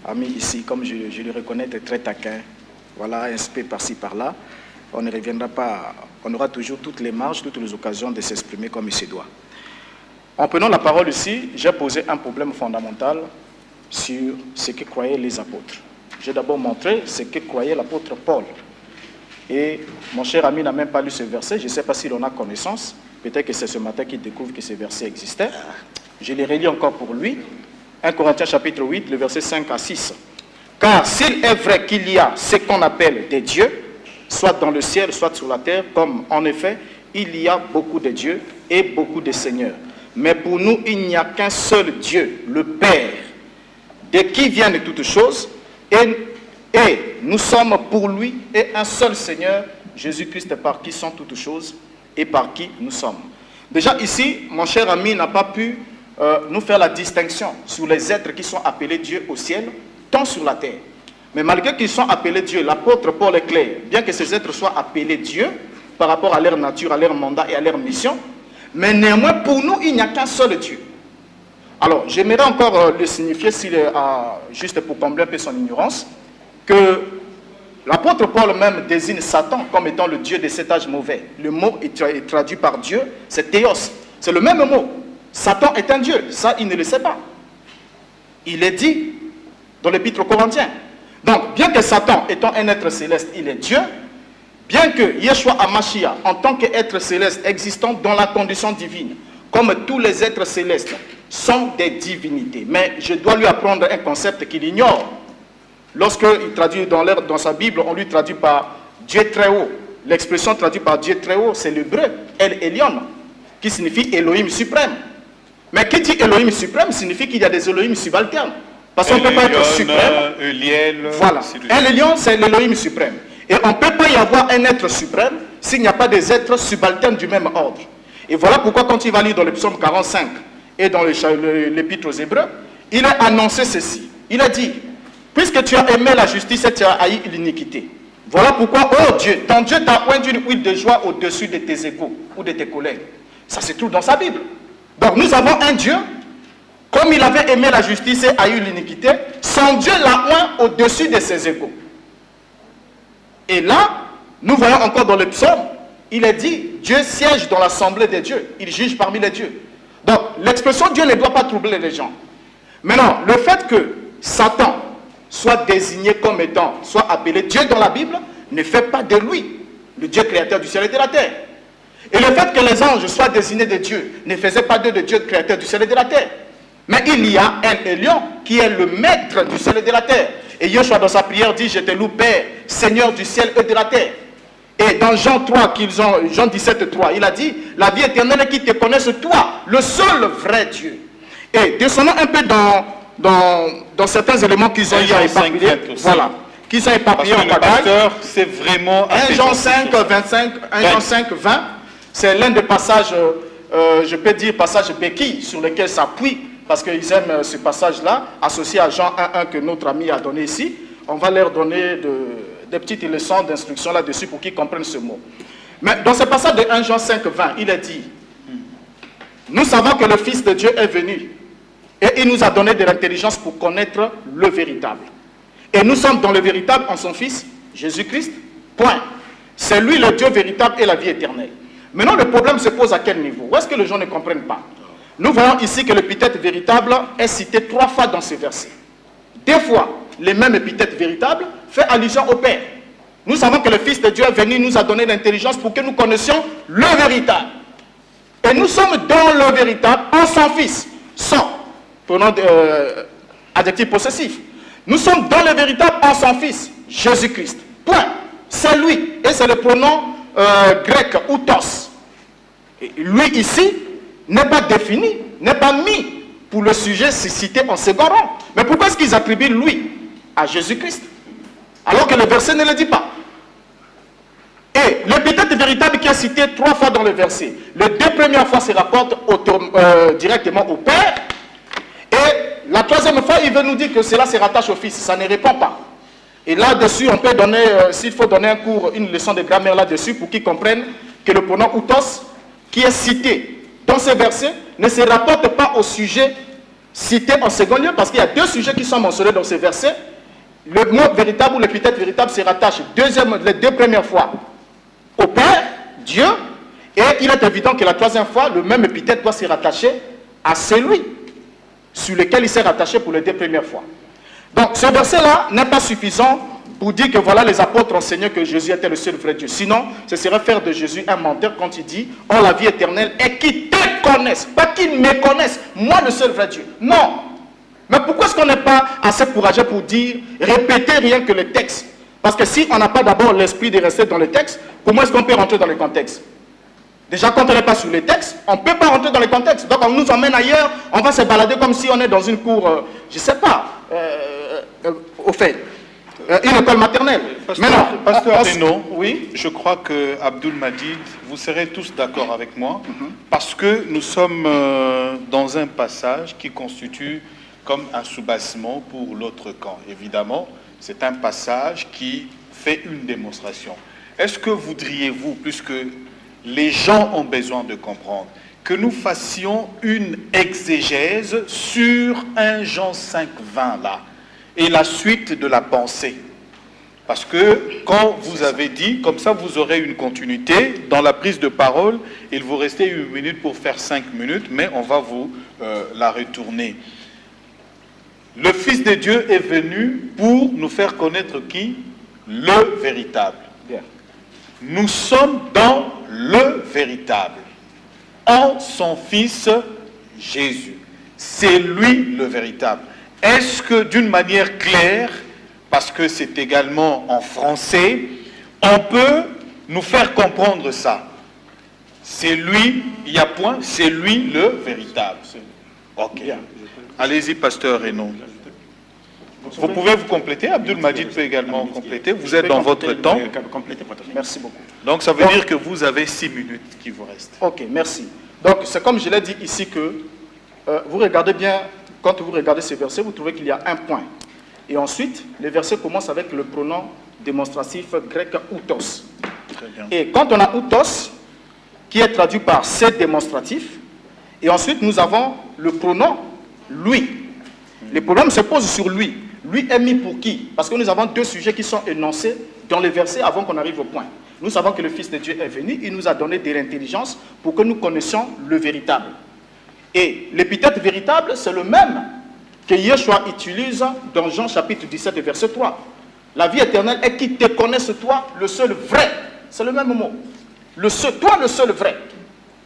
Speaker 5: ami ici, comme je le reconnais, est très taquin, voilà, un peu par-ci, par-là, on ne reviendra pas, on aura toujours toutes les marges, toutes les occasions de s'exprimer comme il se doit. En prenant la parole ici, j'ai posé un problème fondamental sur ce que croyaient les apôtres. J'ai d'abord montré ce que croyait l'apôtre Paul. Et mon cher ami n'a même pas lu ce verset, je ne sais pas s'il en a connaissance, peut-être que c'est ce matin qu'il découvre que ce verset existait. Je l'ai relis encore pour lui, 1 Corinthiens chapitre 8, le verset 5 à 6. Car s'il est vrai qu'il y a ce qu'on appelle des dieux, soit dans le ciel, soit sur la terre, comme en effet, il y a beaucoup de dieux et beaucoup de seigneurs. Mais pour nous, il n'y a qu'un seul Dieu, le Père, de qui viennent toutes choses, et nous sommes pour lui, et un seul Seigneur, Jésus-Christ, par qui sont toutes choses, et par qui nous sommes. Déjà ici, mon cher ami n'a pas pu nous faire la distinction sur les êtres qui sont appelés Dieu au ciel, tant sur la terre. Mais malgré qu'ils sont appelés Dieu, l'apôtre Paul est clair, bien que ces êtres soient appelés Dieu, par rapport à leur nature, à leur mandat et à leur mission, mais néanmoins, pour nous, il n'y a qu'un seul Dieu. Alors, j'aimerais encore le signifier, juste pour combler un peu son ignorance, que l'apôtre Paul même désigne Satan comme étant le Dieu de cet âge mauvais. Le mot est traduit par Dieu, c'est Théos. C'est le même mot. Satan est un Dieu, ça il ne le sait pas. Il est dit dans l'épître aux Corinthiens. Donc, bien que Satan étant un être céleste, il est Dieu, bien que Yeshua HaMashiach, en tant qu'être céleste existant dans la condition divine, comme tous les êtres célestes, sont des divinités. Mais je dois lui apprendre un concept qu'il ignore. Lorsqu'il traduit dans sa Bible, on lui traduit par Dieu très haut. L'expression traduite par Dieu très haut, c'est l'hébreu, El Elyon, qui signifie Elohim suprême. Mais qui dit Elohim suprême signifie qu'il y a des Elohim subalternes. Parce qu'on ne peut pas être suprême. Voilà. El Elyon, c'est l'Élohim suprême. Et on ne peut pas y avoir un être suprême s'il n'y a pas des êtres subalternes du même ordre. Et voilà pourquoi quand il va lire dans le psaume 45 et dans l'épître aux Hébreux, il a annoncé ceci. Il a dit, puisque tu as aimé la justice et tu as haï l'iniquité, voilà pourquoi, oh Dieu, ton Dieu t'a oint d'une huile de joie au-dessus de tes égaux ou de tes collègues. Ça se trouve dans sa Bible. Donc nous avons un Dieu, comme il avait aimé la justice et haï l'iniquité, son Dieu l'a oint au-dessus de ses égaux. Et là, nous voyons encore dans le psaume, il est dit, Dieu siège dans l'assemblée des dieux, il juge parmi les dieux. Donc l'expression Dieu ne doit pas troubler les gens. Maintenant, le fait que Satan soit désigné comme étant, soit appelé Dieu dans la Bible, ne fait pas de lui le Dieu créateur du ciel et de la terre. Et le fait que les anges soient désignés de Dieu ne faisait pas d'eux de Dieu créateur du ciel et de la terre. Mais il y a un Elion qui est le maître du ciel et de la terre. Et Yeshua dans sa prière dit, je te loue Père, Seigneur du ciel et de la terre. Et dans Jean 3, Jean 17, 3, il a dit, la vie éternelle est qu'ils te connaissent toi, le seul vrai Dieu. Et descendons un peu dans certains éléments qu'ils ont éparpillés. Voilà. Qu'ils ont éparpillés en bagaille.
Speaker 4: C'est vraiment
Speaker 5: 1 Jean 5, 25, 1 Jean 5, 20, c'est l'un des passages, je peux dire passage béquille, sur lequel s'appuie, parce qu'ils aiment ce passage-là, associé à Jean 1.1 que notre ami a donné ici. On va leur donner des petites leçons d'instruction là-dessus pour qu'ils comprennent ce mot. Mais dans ce passage de 1 Jean 5, 20, il est dit, nous savons que le Fils de Dieu est venu et il nous a donné de l'intelligence pour connaître le véritable. Et nous sommes dans le véritable en son Fils, Jésus-Christ, point. C'est lui le Dieu véritable et la vie éternelle. Maintenant, le problème se pose à quel niveau? Où est-ce que les gens ne comprennent pas? Nous voyons ici que l'épithète véritable est cité 3 fois dans ce verset. 2 fois, les mêmes épithètes véritables fait allusion au Père. Nous savons que le Fils de Dieu est venu, nous a donné l'intelligence pour que nous connaissions le véritable. Et nous sommes dans le véritable en son Fils. Son, prenons adjectif possessif. Nous sommes dans le véritable en son Fils, Jésus-Christ. Point. C'est lui. Et c'est le pronom grec, outos. Et lui ici n'est pas défini, n'est pas mis pour le sujet cité en second rang. Mais pourquoi est-ce qu'ils attribuent lui à Jésus-Christ, alors que le verset ne le dit pas? Et l'épithète véritable qui est cité 3 fois dans le verset, les 2 premières fois se rapportent directement au Père, et la 3e fois il veut nous dire que cela se rattache au Fils. Ça ne répond pas. Et là-dessus on peut donner, s'il faut donner un cours, une leçon de grammaire là-dessus pour qu'ils comprennent que le pronom outos qui est cité dans ce verset ne se rapporte pas au sujet cité en second lieu, parce qu'il y a 2 sujets qui sont mentionnés dans ce verset. Le mot véritable ou l'épithète véritable se rattache les 2 premières fois au Père, Dieu, et il est évident que la 3e fois, le même épithète doit se rattacher à celui sur lequel il s'est rattaché pour les 2 premières fois. Donc ce verset-là n'est pas suffisant pour dire que voilà, les apôtres enseignaient que Jésus était le seul vrai Dieu. Sinon, ce serait faire de Jésus un menteur quand il dit « Oh, la vie éternelle est qu'ils te connaissent, pas qu'ils me connaissent, moi le seul vrai Dieu. » Non. Mais pourquoi est-ce qu'on n'est pas assez courageux pour dire, répéter rien que le texte? Parce que si on n'a pas d'abord l'esprit de rester dans le texte, comment est-ce qu'on peut rentrer dans le contexte? Déjà, quand on n'est pas sur les textes, on ne peut pas rentrer dans le contexte. Donc on nous emmène ailleurs, on va se balader comme si on est dans une cour, je ne sais pas, au fait. Une école maternelle.
Speaker 4: Pasteur Renaud,
Speaker 5: oui?
Speaker 4: Je crois que Abdul Majid, vous serez tous d'accord avec moi, parce que nous sommes dans un passage qui constitue comme un soubassement pour l'autre camp. Évidemment, c'est un passage qui fait une démonstration. Est-ce que voudriez-vous, puisque les gens ont besoin de comprendre, que nous fassions une exégèse sur 1 Jean 5, 20 là, et la suite de la pensée? Parce que quand vous avez dit, comme ça vous aurez une continuité, dans la prise de parole, il vous restait 1 minute pour faire 5 minutes, mais on va vous la retourner. Le Fils de Dieu est venu pour nous faire connaître qui? Le véritable. Bien. Nous sommes dans le véritable, en son Fils Jésus. C'est lui le véritable. Est-ce que d'une manière claire, parce que c'est également en français, on peut nous faire comprendre ça? C'est lui, il y a point, c'est lui le véritable. Ok. Allez-y, pasteur Renaud. Vous pouvez vous compléter, Abdul Majid peut également compléter. Vous êtes dans votre temps.
Speaker 5: Merci beaucoup.
Speaker 4: Donc ça veut dire que vous avez 6 minutes qui vous restent.
Speaker 5: Ok, merci. Donc c'est comme je l'ai dit ici que vous regardez bien, quand vous regardez ces versets, vous trouvez qu'il y a un point. Et ensuite, les versets commencent avec le pronom démonstratif grec outos.
Speaker 4: Très bien.
Speaker 5: Et quand on a outos, qui est traduit par c'est démonstratif, et ensuite nous avons le pronom lui. Le problème se pose sur lui. Lui est mis pour qui? Parce que nous avons deux sujets qui sont énoncés dans les versets avant qu'on arrive au point. Nous savons que le Fils de Dieu est venu, il nous a donné de l'intelligence pour que nous connaissions le véritable. Et l'épithète véritable, c'est le même que Yeshua utilise dans Jean chapitre 17, verset 3. La vie éternelle est qu'ils te connaissent toi, le seul vrai. C'est le même mot. Toi, le seul vrai.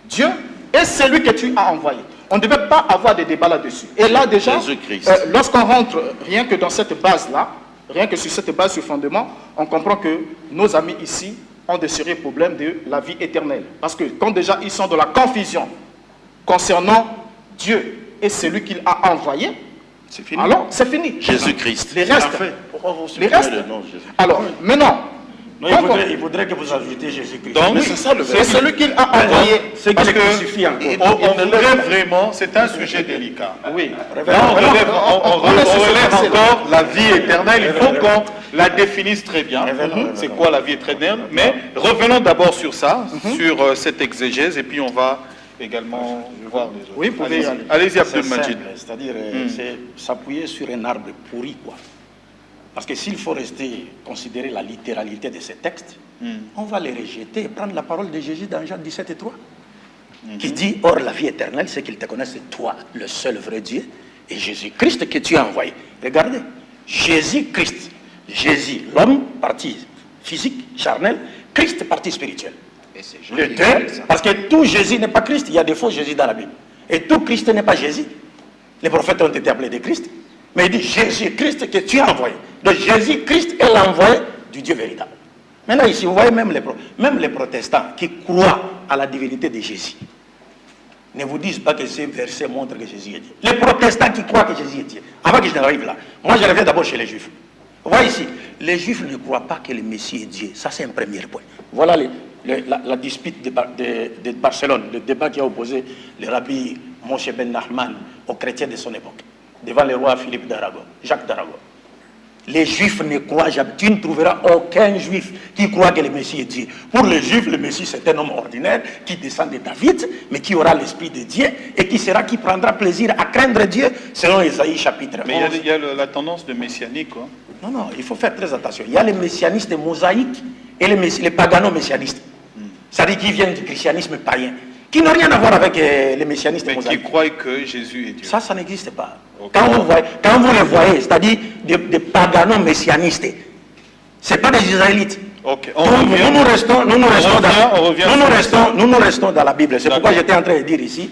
Speaker 5: Dieu est celui que tu as envoyé. On ne devait pas avoir de débat là-dessus. Et là, déjà, lorsqu'on rentre rien que dans cette base-là, rien que sur cette base, sur fondement, on comprend que nos amis ici ont de sérieux problèmes de la vie éternelle. Parce que quand déjà ils sont dans la confusion concernant Dieu et celui qu'il a envoyé,
Speaker 3: c'est fini.
Speaker 5: Alors, c'est fini.
Speaker 3: Jésus-christ.
Speaker 5: Les restes. Alors, maintenant,
Speaker 1: non, il faudrait que vous ajoutiez Jésus-Christ.
Speaker 4: Donc,
Speaker 5: oui, c'est celui qu'il a envoyé.
Speaker 1: C'est qu'il est crucifié encore.
Speaker 4: On voudrait vraiment, c'est un sujet délicat.
Speaker 5: Oui.
Speaker 4: Là, on relève encore la vie éternelle. Il faut qu'on la définisse très bien. C'est quoi la vie éternelle? Mais revenons d'abord sur ça, sur cette exégèse, et puis on va également voir les autres.
Speaker 5: Oui, vous pouvez aller.
Speaker 4: Allez-y, Abdul Majid.
Speaker 1: C'est-à-dire, c'est s'appuyer sur un arbre pourri, quoi. Parce que s'il faut considérer la littéralité de ces textes, on va les rejeter et prendre la parole de Jésus dans Jean 17 et 3, qui dit, or la vie éternelle, c'est qu'ils te connaissent toi, le seul vrai Dieu, et Jésus-Christ que tu as envoyé. Regardez, Jésus-Christ, Jésus, l'homme, partie physique, charnelle, Christ, partie spirituelle. Le deux, parce que tout Jésus n'est pas Christ, il y a des faux Jésus dans la Bible. Et tout Christ n'est pas Jésus. Les prophètes ont été appelés de Christ. Mais il dit Jésus-Christ que tu as envoyé. Donc Jésus-Christ est l'envoyé du Dieu véritable. Maintenant ici, vous voyez même les protestants qui croient à la divinité de Jésus. Ne vous disent pas que ces versets montrent que Jésus est Dieu. Les protestants qui croient que Jésus est Dieu. Avant que je n'arrive là, moi je reviens d'abord chez les Juifs. Vous voyez ici, les Juifs ne croient pas que le Messie est Dieu. Ça c'est un premier point. Voilà la dispute de Barcelone, le débat qui a opposé le rabbi Moshe ben Nachman aux chrétiens de son époque, devant le roi Philippe d'Aragon, Jacques d'Aragon. Les Juifs ne croient jamais. Tu ne trouveras aucun Juif qui croit que le Messie est Dieu. Pour les Juifs, le Messie c'est un homme ordinaire qui descend de David, mais qui aura l'esprit de Dieu et qui prendra plaisir à craindre Dieu, selon Ésaïe chapitre 11.
Speaker 4: Mais il y a la tendance de messianique, quoi.
Speaker 1: Non, il faut faire très attention. Il y a les messianistes mosaïques et les pagano-messianistes. C'est-à-dire qui viennent du christianisme païen, qui n'ont rien à voir avec les messianistes mosaïques.
Speaker 4: Mais qui croient que Jésus est Dieu.
Speaker 1: Ça n'existe pas. Okay. Quand vous les voyez, c'est-à-dire des pagano-messianistes, ce n'est pas des Israélites.
Speaker 4: Okay.
Speaker 1: Nous nous restons dans la Bible. C'est pourquoi j'étais en train de dire ici,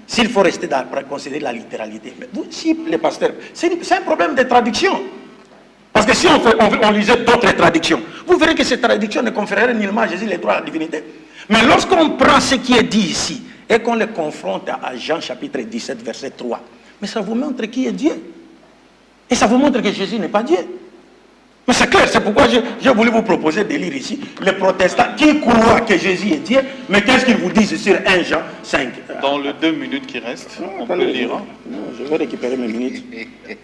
Speaker 1: s'il faut rester dans considérer la littéralité. Mais vous, si les pasteurs, c'est un problème de traduction. Parce que si on lisait d'autres traductions, vous verrez que ces traductions ne conféreraient nullement à Jésus les droits à la divinité. Mais lorsqu'on prend ce qui est dit ici et qu'on le confronte à Jean chapitre 17, verset 3, mais ça vous montre qui est Dieu. Et ça vous montre que Jésus n'est pas Dieu. Mais c'est clair, c'est pourquoi j'ai voulu vous proposer de lire ici les protestants qui croient que Jésus est Dieu, mais qu'est-ce qu'ils vous disent sur 1 Jean 5?
Speaker 4: Dans les 2 minutes qui restent, on peut lire.
Speaker 1: Non, je vais récupérer mes minutes.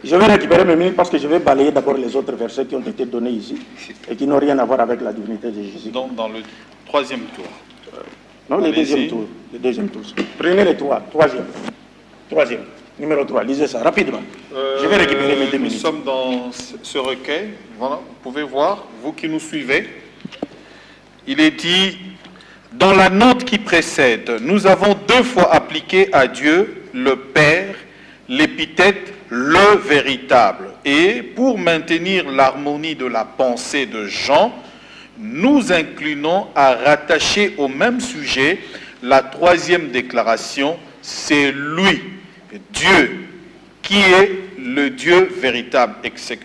Speaker 1: Je vais récupérer mes minutes parce que je vais balayer d'abord les autres versets qui ont été donnés ici et qui n'ont rien à voir avec la divinité de Jésus.
Speaker 4: Donc dans le 3e tour.
Speaker 1: Non, le deuxième tour. Le deuxième tour. Prenez le 3, troisième. Numéro 3, lisez ça rapidement. Je vais récupérer mes 2 minutes.
Speaker 4: Nous sommes dans ce recueil. Voilà, vous pouvez voir, vous qui nous suivez. Il est dit, dans la note qui précède, nous avons 2 fois appliqué à Dieu, le Père, l'épithète le véritable. Et pour maintenir l'harmonie de la pensée de Jean, nous inclinons à rattacher au même sujet la 3e déclaration, c'est lui, Dieu, qui est le Dieu véritable, etc.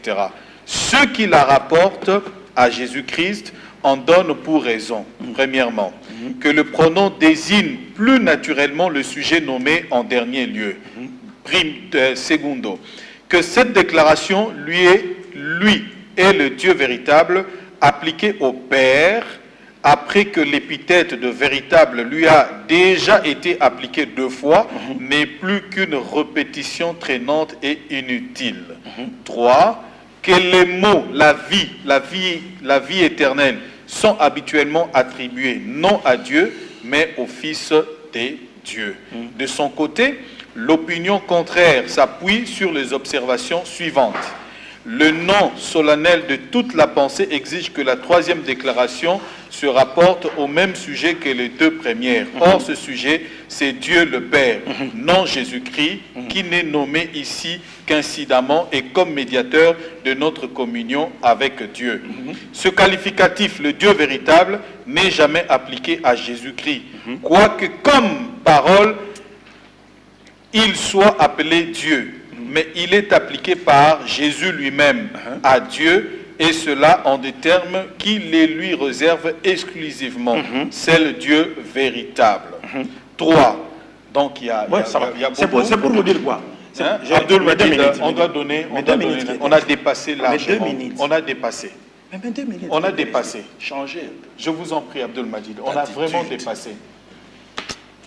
Speaker 4: Ceux qui la rapportent à Jésus-Christ en donnent pour raison, premièrement, que le pronom désigne plus naturellement le sujet nommé en dernier lieu, secondo, que cette déclaration lui est le Dieu véritable, appliqué au Père, après que l'épithète de véritable lui a déjà été appliquée 2 fois, n'est plus qu'une répétition traînante et inutile. 3. Que les mots, la vie éternelle, sont habituellement attribués non à Dieu, mais au Fils des dieux. De son côté, l'opinion contraire s'appuie sur les observations suivantes. Le nom solennel de toute la pensée exige que la 3e déclaration se rapporte au même sujet que les 2 premières. Or, ce sujet, c'est Dieu le Père, non Jésus-Christ, qui n'est nommé ici qu'incidemment et comme médiateur de notre communion avec Dieu. Ce qualificatif, le Dieu véritable, n'est jamais appliqué à Jésus-Christ, quoique comme parole, il soit appelé Dieu. Mais il est appliqué par Jésus lui-même à Dieu, et cela en des termes qui les lui réservent exclusivement. C'est le Dieu véritable. 3. Donc il y a,
Speaker 1: c'est pour vous dire quoi?
Speaker 4: Abdul Majid, on a dépassé largement. On a dépassé. On a dépassé.
Speaker 3: Changez.
Speaker 4: Je vous en prie, Abdul Majid. On a vraiment dépassé.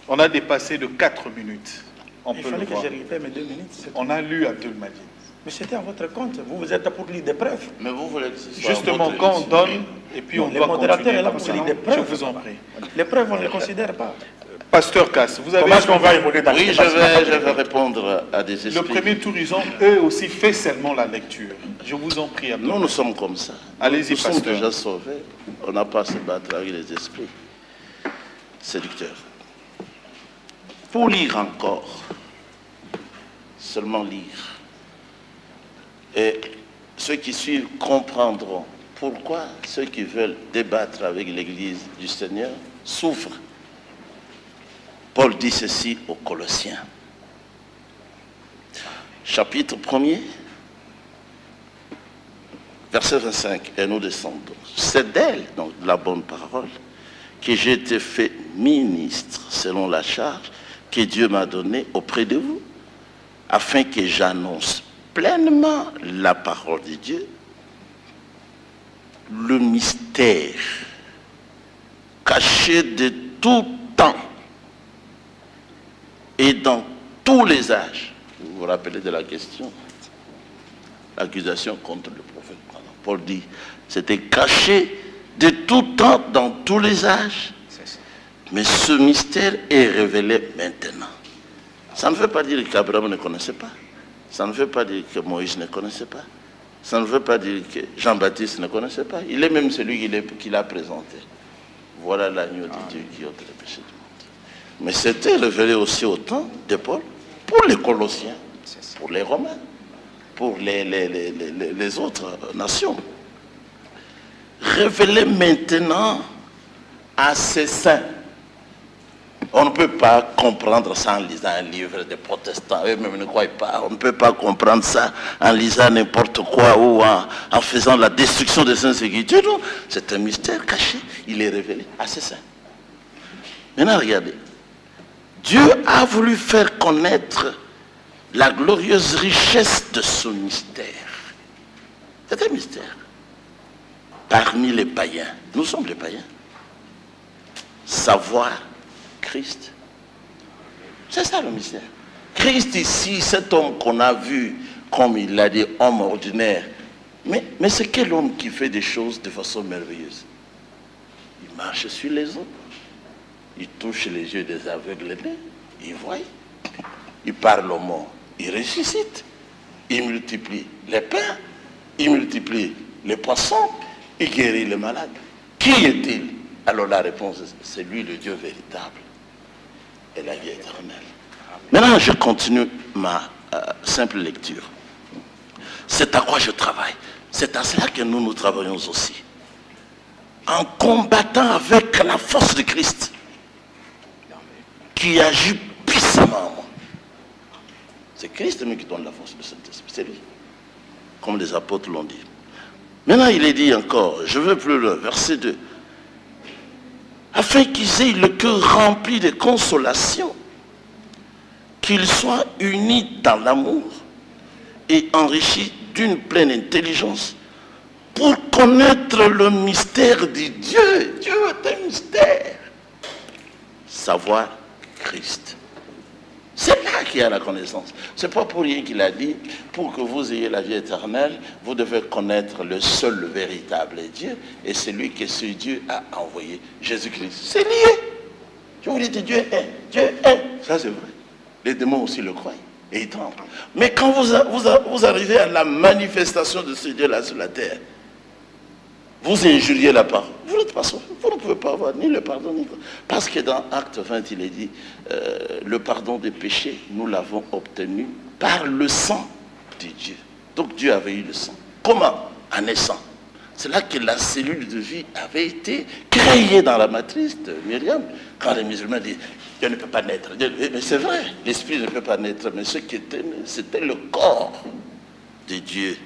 Speaker 4: On a dépassé de 4 minutes.
Speaker 1: Il fallait que j'arrive mes 2 minutes.
Speaker 4: On a lu Abdul Majid.
Speaker 1: Mais c'était à votre compte. Vous êtes pour lire des preuves.
Speaker 3: Mais vous voulez que ce soit
Speaker 4: justement quand on donne et puis on doit continuer.
Speaker 1: Là pour lire des preuves.
Speaker 4: Je vous en prie.
Speaker 1: Les preuves, on ne les considère pas.
Speaker 4: Pasteur Cass, vous avez...
Speaker 1: Comment est-ce qu'on va évoluer dans
Speaker 3: Oui, je vais répondre à des esprits.
Speaker 4: Le premier tour, ils ont eux aussi fait seulement la lecture. Je vous en prie.
Speaker 3: Nous sommes comme ça.
Speaker 4: Allez-y,
Speaker 3: pasteur. Nous sommes déjà
Speaker 4: pasteur.
Speaker 3: sauvés. On n'a pas à se battre avec les esprits séducteurs. Pour lire encore, seulement lire. Et ceux qui suivent comprendront pourquoi ceux qui veulent débattre avec l'Église du Seigneur souffrent. Paul dit ceci aux Colossiens. Chapitre 1er, verset 25, et nous descendons. C'est d'elle, donc la bonne parole, que j'ai été fait ministre selon la charge que Dieu m'a donnée auprès de vous, afin que j'annonce pleinement la parole de Dieu, le mystère caché de tout temps et dans tous les âges. Vous vous rappelez de la question? L'accusation contre le prophète. Paul dit, c'était caché de tout temps dans tous les âges. Mais ce mystère est révélé maintenant. Ça ne veut pas dire qu'Abraham ne connaissait pas. Ça ne veut pas dire que Moïse ne connaissait pas. Ça ne veut pas dire que Jean-Baptiste ne connaissait pas. Il est même celui qui l'a présenté. Voilà l'agneau de Dieu qui ôte le péché du monde. Mais c'était révélé aussi au temps de Paul, pour les Colossiens, pour les Romains, pour les autres nations. Révélé maintenant à ses saints. On ne peut pas comprendre ça en lisant un livre des protestants. Eux-mêmes ne croient pas. On ne peut pas comprendre ça en lisant n'importe quoi ou en faisant la destruction des saints écritures. C'est un mystère caché. Il est révélé à ses saints. Maintenant, regardez. Dieu a voulu faire connaître la glorieuse richesse de ce mystère. C'est un mystère. Parmi les païens, nous sommes les païens. Savoir Christ. C'est ça le mystère. Christ ici, cet homme qu'on a vu, comme il l'a dit, homme ordinaire. Mais c'est quel homme qui fait des choses de façon merveilleuse? Il marche sur les eaux. Il touche les yeux des aveugles, il voit. Il parle aux morts. Il ressuscite. Il multiplie les pains. Il multiplie les poissons. Il guérit les malades. Qui est-il? Alors la réponse, c'est lui le Dieu véritable et la vie éternelle. Maintenant, je continue ma simple lecture. C'est à quoi je travaille. C'est à cela que nous travaillons aussi. En combattant avec la force de Christ qui agit puissamment en moi. C'est Christ qui donne la force de Saint-Esprit. C'est lui. Comme les apôtres l'ont dit. Maintenant, il est dit encore, je veux plus loin, verset 2. Afin qu'ils aient le cœur rempli de consolation, qu'ils soient unis dans l'amour et enrichi d'une pleine intelligence pour connaître le mystère de Dieu. Dieu est un mystère. Savoir Christ. C'est là qu'il y a la connaissance. Ce n'est pas pour rien qu'il a dit, pour que vous ayez la vie éternelle, vous devez connaître le seul, le véritable Dieu, et celui que ce Dieu a envoyé, Jésus-Christ. C'est lié. Je vous dis, Dieu est. Dieu est. Ça c'est vrai. Les démons aussi le croient. Et ils tremblent. Mais quand vous arrivez à la manifestation de ce Dieu-là sur la terre, vous injuriez la parole. Vous n'êtes pas sauvé. Vous ne pouvez pas avoir ni le pardon, ni quoi. Parce que dans Acte 20, il est dit, le pardon des péchés, nous l'avons obtenu par le sang de Dieu. Donc Dieu avait eu le sang. Comment? En naissant. C'est là que la cellule de vie avait été créée dans la matrice de Myriam. Quand les musulmans disent, Dieu ne peut pas naître. Mais c'est vrai, l'esprit ne peut pas naître. Mais ce qui était né, c'était le corps de Dieu.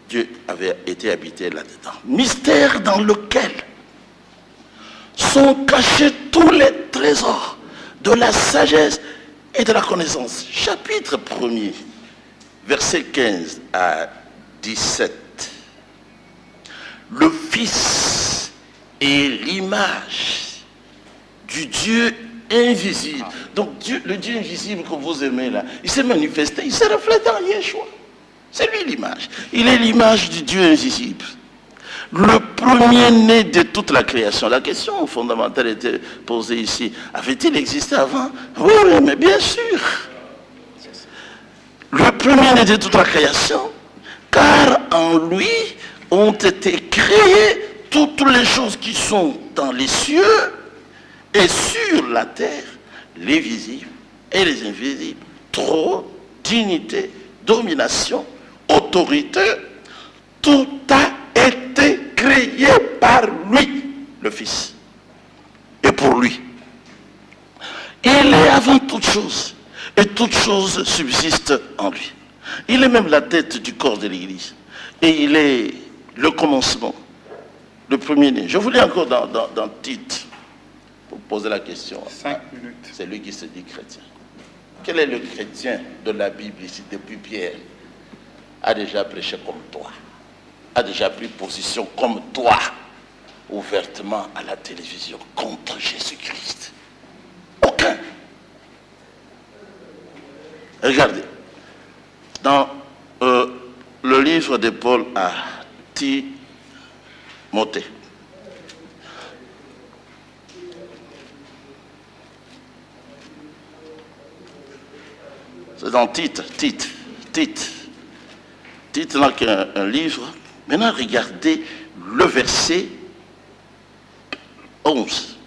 Speaker 3: Dieu avait été habité là-dedans. Mystère dans lequel sont cachés tous les trésors de la sagesse et de la connaissance. Chapitre 1er, versets 15 à 17. Le Fils est l'image du Dieu invisible. Donc Dieu, le Dieu invisible que vous aimez là, il s'est manifesté, il s'est reflété en Yeshua. C'est lui l'image. Il est l'image du Dieu invisible. Le premier-né de toute la création. La question fondamentale était posée ici. Avait-il existé avant? Oui, mais bien sûr. Le premier-né de toute la création, car en lui ont été créées toutes les choses qui sont dans les cieux et sur la terre, les visibles et les invisibles, trône, dignité, domination, autorité, tout a été créé par lui, le Fils, et pour lui. Il est avant toute chose, et toute chose subsiste en lui. Il est même la tête du corps de l'Église, et il est le commencement, le premier-né. Je voulais encore dans Tite, pour poser la question.
Speaker 4: 5 minutes.
Speaker 3: C'est lui qui se dit chrétien. Quel est le chrétien de la Bible ici, depuis Pierre, a déjà prêché comme toi, a déjà pris position comme toi, ouvertement à la télévision, contre Jésus-Christ? Aucun. Regardez, dans le livre de Paul à Timothée, c'est dans Tite là qu'il y a un livre. Maintenant, regardez le verset 11.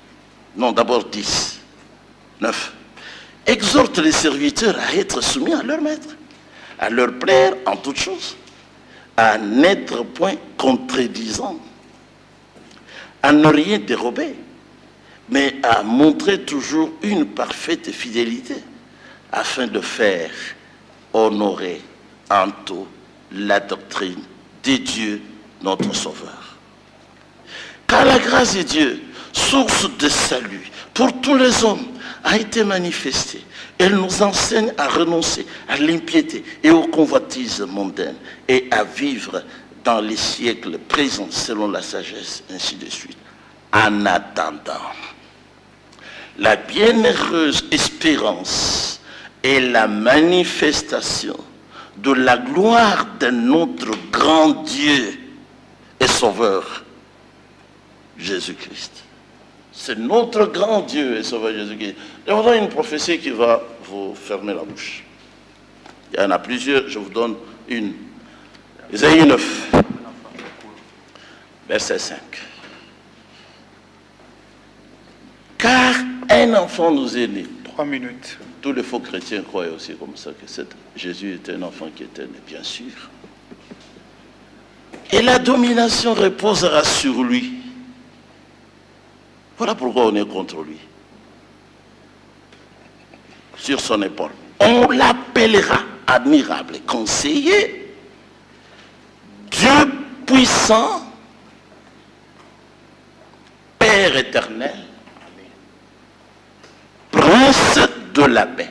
Speaker 3: Non, d'abord 10. 9. Exhorte les serviteurs à être soumis à leur maître, à leur plaire en toutes choses, à n'être point contredisant, à ne rien dérober, mais à montrer toujours une parfaite fidélité, afin de faire honorer en tout la doctrine de Dieu, notre Sauveur. Car la grâce de Dieu, source de salut pour tous les hommes, a été manifestée. Elle nous enseigne à renoncer à l'impiété et aux convoitises mondaines et à vivre dans les siècles présents selon la sagesse, ainsi de suite. En attendant la bienheureuse espérance et la manifestation de la gloire de notre grand Dieu et Sauveur, Jésus-Christ. C'est notre grand Dieu et Sauveur Jésus-Christ. Je vous donne une prophétie qui va vous fermer la bouche. Il y en a plusieurs, je vous donne une. Isaïe 9, verset 5. Car un enfant nous est né.
Speaker 4: 3 minutes.
Speaker 3: Tous les faux chrétiens croient aussi comme ça que Jésus était un enfant qui était né, bien sûr. Et la domination reposera sur lui. Voilà pourquoi on est contre lui. Sur son épaule. On l'appellera admirable, conseiller, Dieu puissant, Père éternel, Prince de la paix.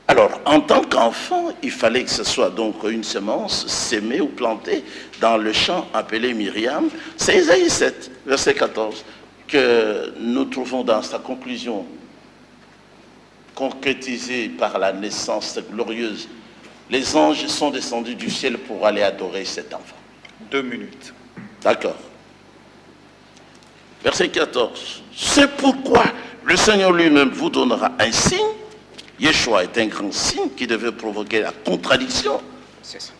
Speaker 3: Alors, en tant qu'enfant, il fallait que ce soit donc une semence sémée ou plantée dans le champ appelé Myriam. C'est Isaïe 7, verset 14, que nous trouvons dans sa conclusion, concrétisée par la naissance glorieuse. Les anges sont descendus du ciel pour aller adorer cet enfant.
Speaker 4: 2 minutes.
Speaker 3: D'accord. Verset 14. C'est pourquoi le Seigneur lui-même vous donnera un signe. Yeshua est un grand signe qui devait provoquer la contradiction.
Speaker 2: C'est ça.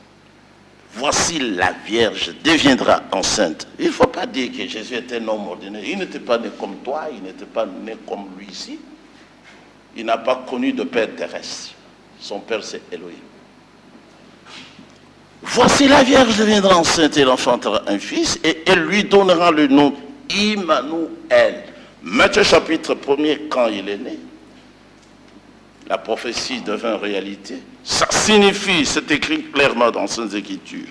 Speaker 3: Voici la Vierge deviendra enceinte. Il ne faut pas dire que Jésus est un homme ordinaire. Il n'était pas né comme toi, il n'était pas né comme lui ici. Il n'a pas connu de père terrestre. Son père, c'est Elohim. Voici la Vierge deviendra enceinte et elle enfantera un fils et elle lui donnera le nom Immanuel. Matthieu chapitre 1er, quand il est né, la prophétie devint réalité. Ça signifie, c'est écrit clairement dans ces Écritures.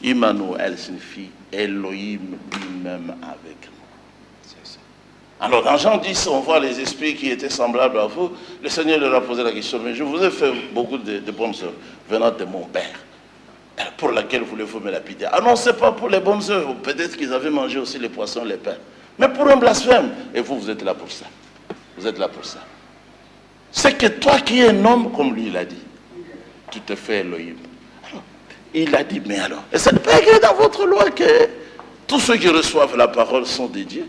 Speaker 3: Immanuel signifie Elohim lui-même avec nous. Alors dans Jean 10, on voit les esprits qui étaient semblables à vous. Le Seigneur leur a posé la question, mais je vous ai fait beaucoup de bonnes œuvres venant de mon Père. Pour laquelle voulez-vous me lapider? Ah non, ce n'est pas pour les bonnes œuvres. Peut-être qu'ils avaient mangé aussi les poissons, les pains. Mais pour un blasphème. Et vous, vous êtes là pour ça. Vous êtes là pour ça. C'est que toi qui es un homme, comme lui il a dit, tu te fais Elohim. Alors, il a dit, mais alors, et ça n'est pas écrit dans votre loi que tous ceux qui reçoivent la parole sont des dieux.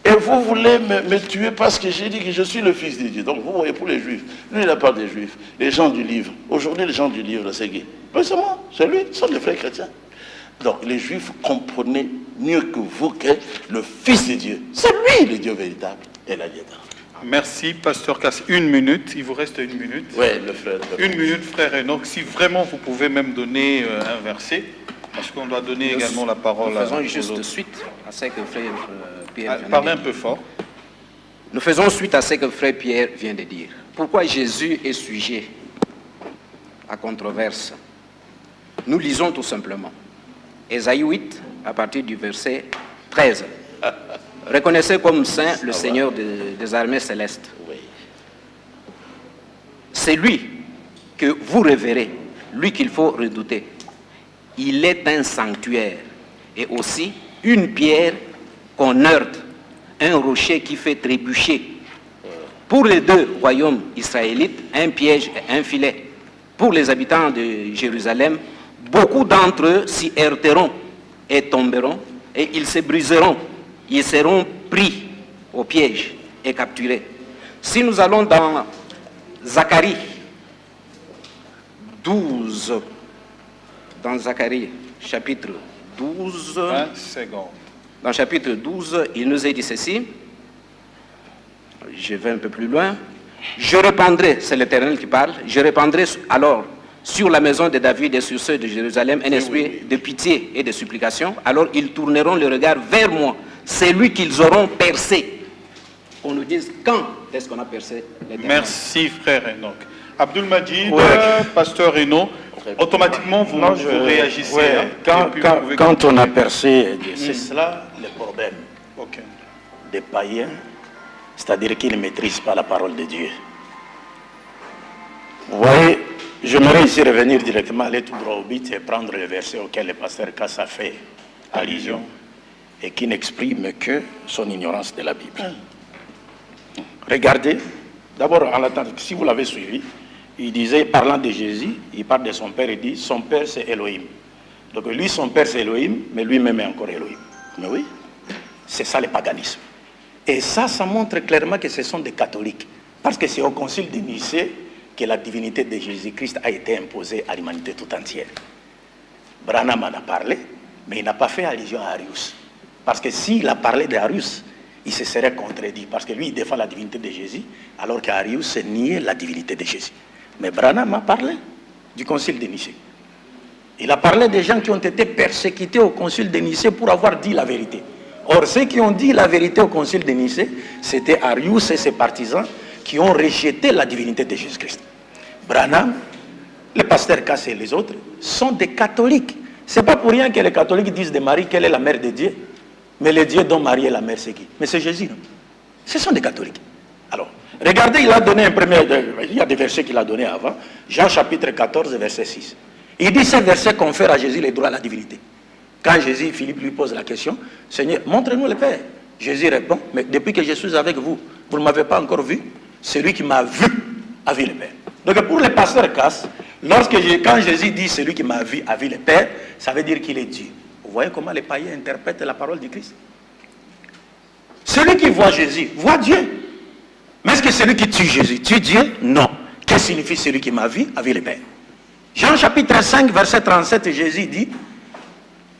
Speaker 3: Et vous voulez me tuer parce que j'ai dit que je suis le fils de Dieu. Donc vous voyez, pour les juifs, lui il n'a pas des juifs, les gens du livre. Aujourd'hui, les gens du livre, c'est qui? Mais c'est moi, c'est lui, ce sont des frères chrétiens. Donc les juifs comprenaient mieux que vous que le fils de Dieu. C'est lui le Dieu véritable et la liédin.
Speaker 4: Merci, pasteur Cass. 1 minute, il vous reste 1 minute.
Speaker 3: Oui, le frère.
Speaker 4: 1 minute, frère Enoch. Si vraiment vous pouvez même donner un verset, parce qu'on doit donner également la parole
Speaker 2: nous faisons
Speaker 4: aux
Speaker 2: juste
Speaker 4: autres.
Speaker 2: suite à ce que frère Pierre vient
Speaker 4: Parlez
Speaker 2: de
Speaker 4: un
Speaker 2: dire.
Speaker 4: peu fort.
Speaker 2: Nous faisons suite à ce que frère Pierre vient de dire. Pourquoi Jésus est sujet à controverse? Nous lisons tout simplement Ésaïe 8 à partir du verset 13. Reconnaissez comme saint le Seigneur des armées célestes.
Speaker 3: Oui.
Speaker 2: C'est lui que vous révérez, lui qu'il faut redouter. Il est un sanctuaire et aussi une pierre qu'on heurte, un rocher qui fait trébucher. Pour les 2 royaumes israélites, un piège et un filet. Pour les habitants de Jérusalem, beaucoup d'entre eux s'y heurteront et tomberont et ils se briseront. Ils seront pris au piège et capturés. Si nous allons dans Zacharie 12, dans Zacharie chapitre 12,
Speaker 4: 20 secondes.
Speaker 2: dans chapitre 12, il nous est dit ceci. Je vais un peu plus loin. Je répandrai, c'est l'Éternel qui parle, je répandrai alors sur la maison de David et sur ceux de Jérusalem un esprit de pitié et de supplication. Alors ils tourneront le regard vers moi. C'est lui qu'ils auront percé. On nous dise quand est-ce qu'on a percé l'Éternel.
Speaker 4: Merci, frère Enoch. Abdul Majid,
Speaker 1: Ouais.
Speaker 4: pasteur Eno, automatiquement vous, vous réagissez.
Speaker 1: Ouais,
Speaker 4: hein,
Speaker 1: quand on a percé, c'est cela le problème
Speaker 4: Ok.
Speaker 1: des païens, c'est-à-dire qu'ils ne maîtrisent pas la parole de Dieu. Vous voyez, j'aimerais ici revenir directement, aller tout droit au but et prendre le verset auquel le pasteur Cass a fait allusion et qui n'exprime que son ignorance de la Bible. Regardez, d'abord en attendant, si vous l'avez suivi, il disait, parlant de Jésus, il parle de son père, il dit, son père c'est Elohim. Donc lui, son père c'est Elohim, mais lui-même est encore Elohim. Mais oui, c'est ça le paganisme. Et ça montre clairement que ce sont des catholiques. Parce que c'est au concile de Nicée que la divinité de Jésus-Christ a été imposée à l'humanité tout entière. Branham en a parlé, mais il n'a pas fait allusion à Arius. Parce que s'il a parlé d'Arius, il se serait contredit. Parce que lui, il défend la divinité de Jésus, alors qu'Arius niait la divinité de Jésus. Mais Branham a parlé du concile de Nicée. Il a parlé des gens qui ont été persécutés au concile de Nicée pour avoir dit la vérité. Or, ceux qui ont dit la vérité au concile de Nicée, c'était Arius et ses partisans qui ont rejeté la divinité de Jésus-Christ. Branham, le pasteur Cass et les autres sont des catholiques. Ce n'est pas pour rien que les catholiques disent de Marie qu'elle est la mère de Dieu. Mais le Dieu dont Marie est la mère, c'est qui? Mais c'est Jésus, non? Ce sont des catholiques. Alors, Regardez, il a donné un premier... Il y a des versets qu'il a donnés avant. Jean chapitre 14, verset 6. Il dit, ce verset confère à Jésus les droits à la divinité. Quand Jésus, Philippe lui pose la question, Seigneur, montre-nous le Père. Jésus répond, mais depuis que je suis avec vous, vous ne m'avez pas encore vu. Celui qui m'a vu a vu le Père. Donc pour les pasteurs casse, quand Jésus dit celui qui m'a vu a vu le Père, ça veut dire qu'il est Dieu. Vous voyez comment les païens interprètent la parole du Christ? Celui qui voit Jésus voit Dieu. Mais est-ce que celui qui tue Jésus tue Dieu? Non. Qu'est-ce que signifie celui qui m'a vu a vu le Père? Jean chapitre 5, verset 37, Jésus dit,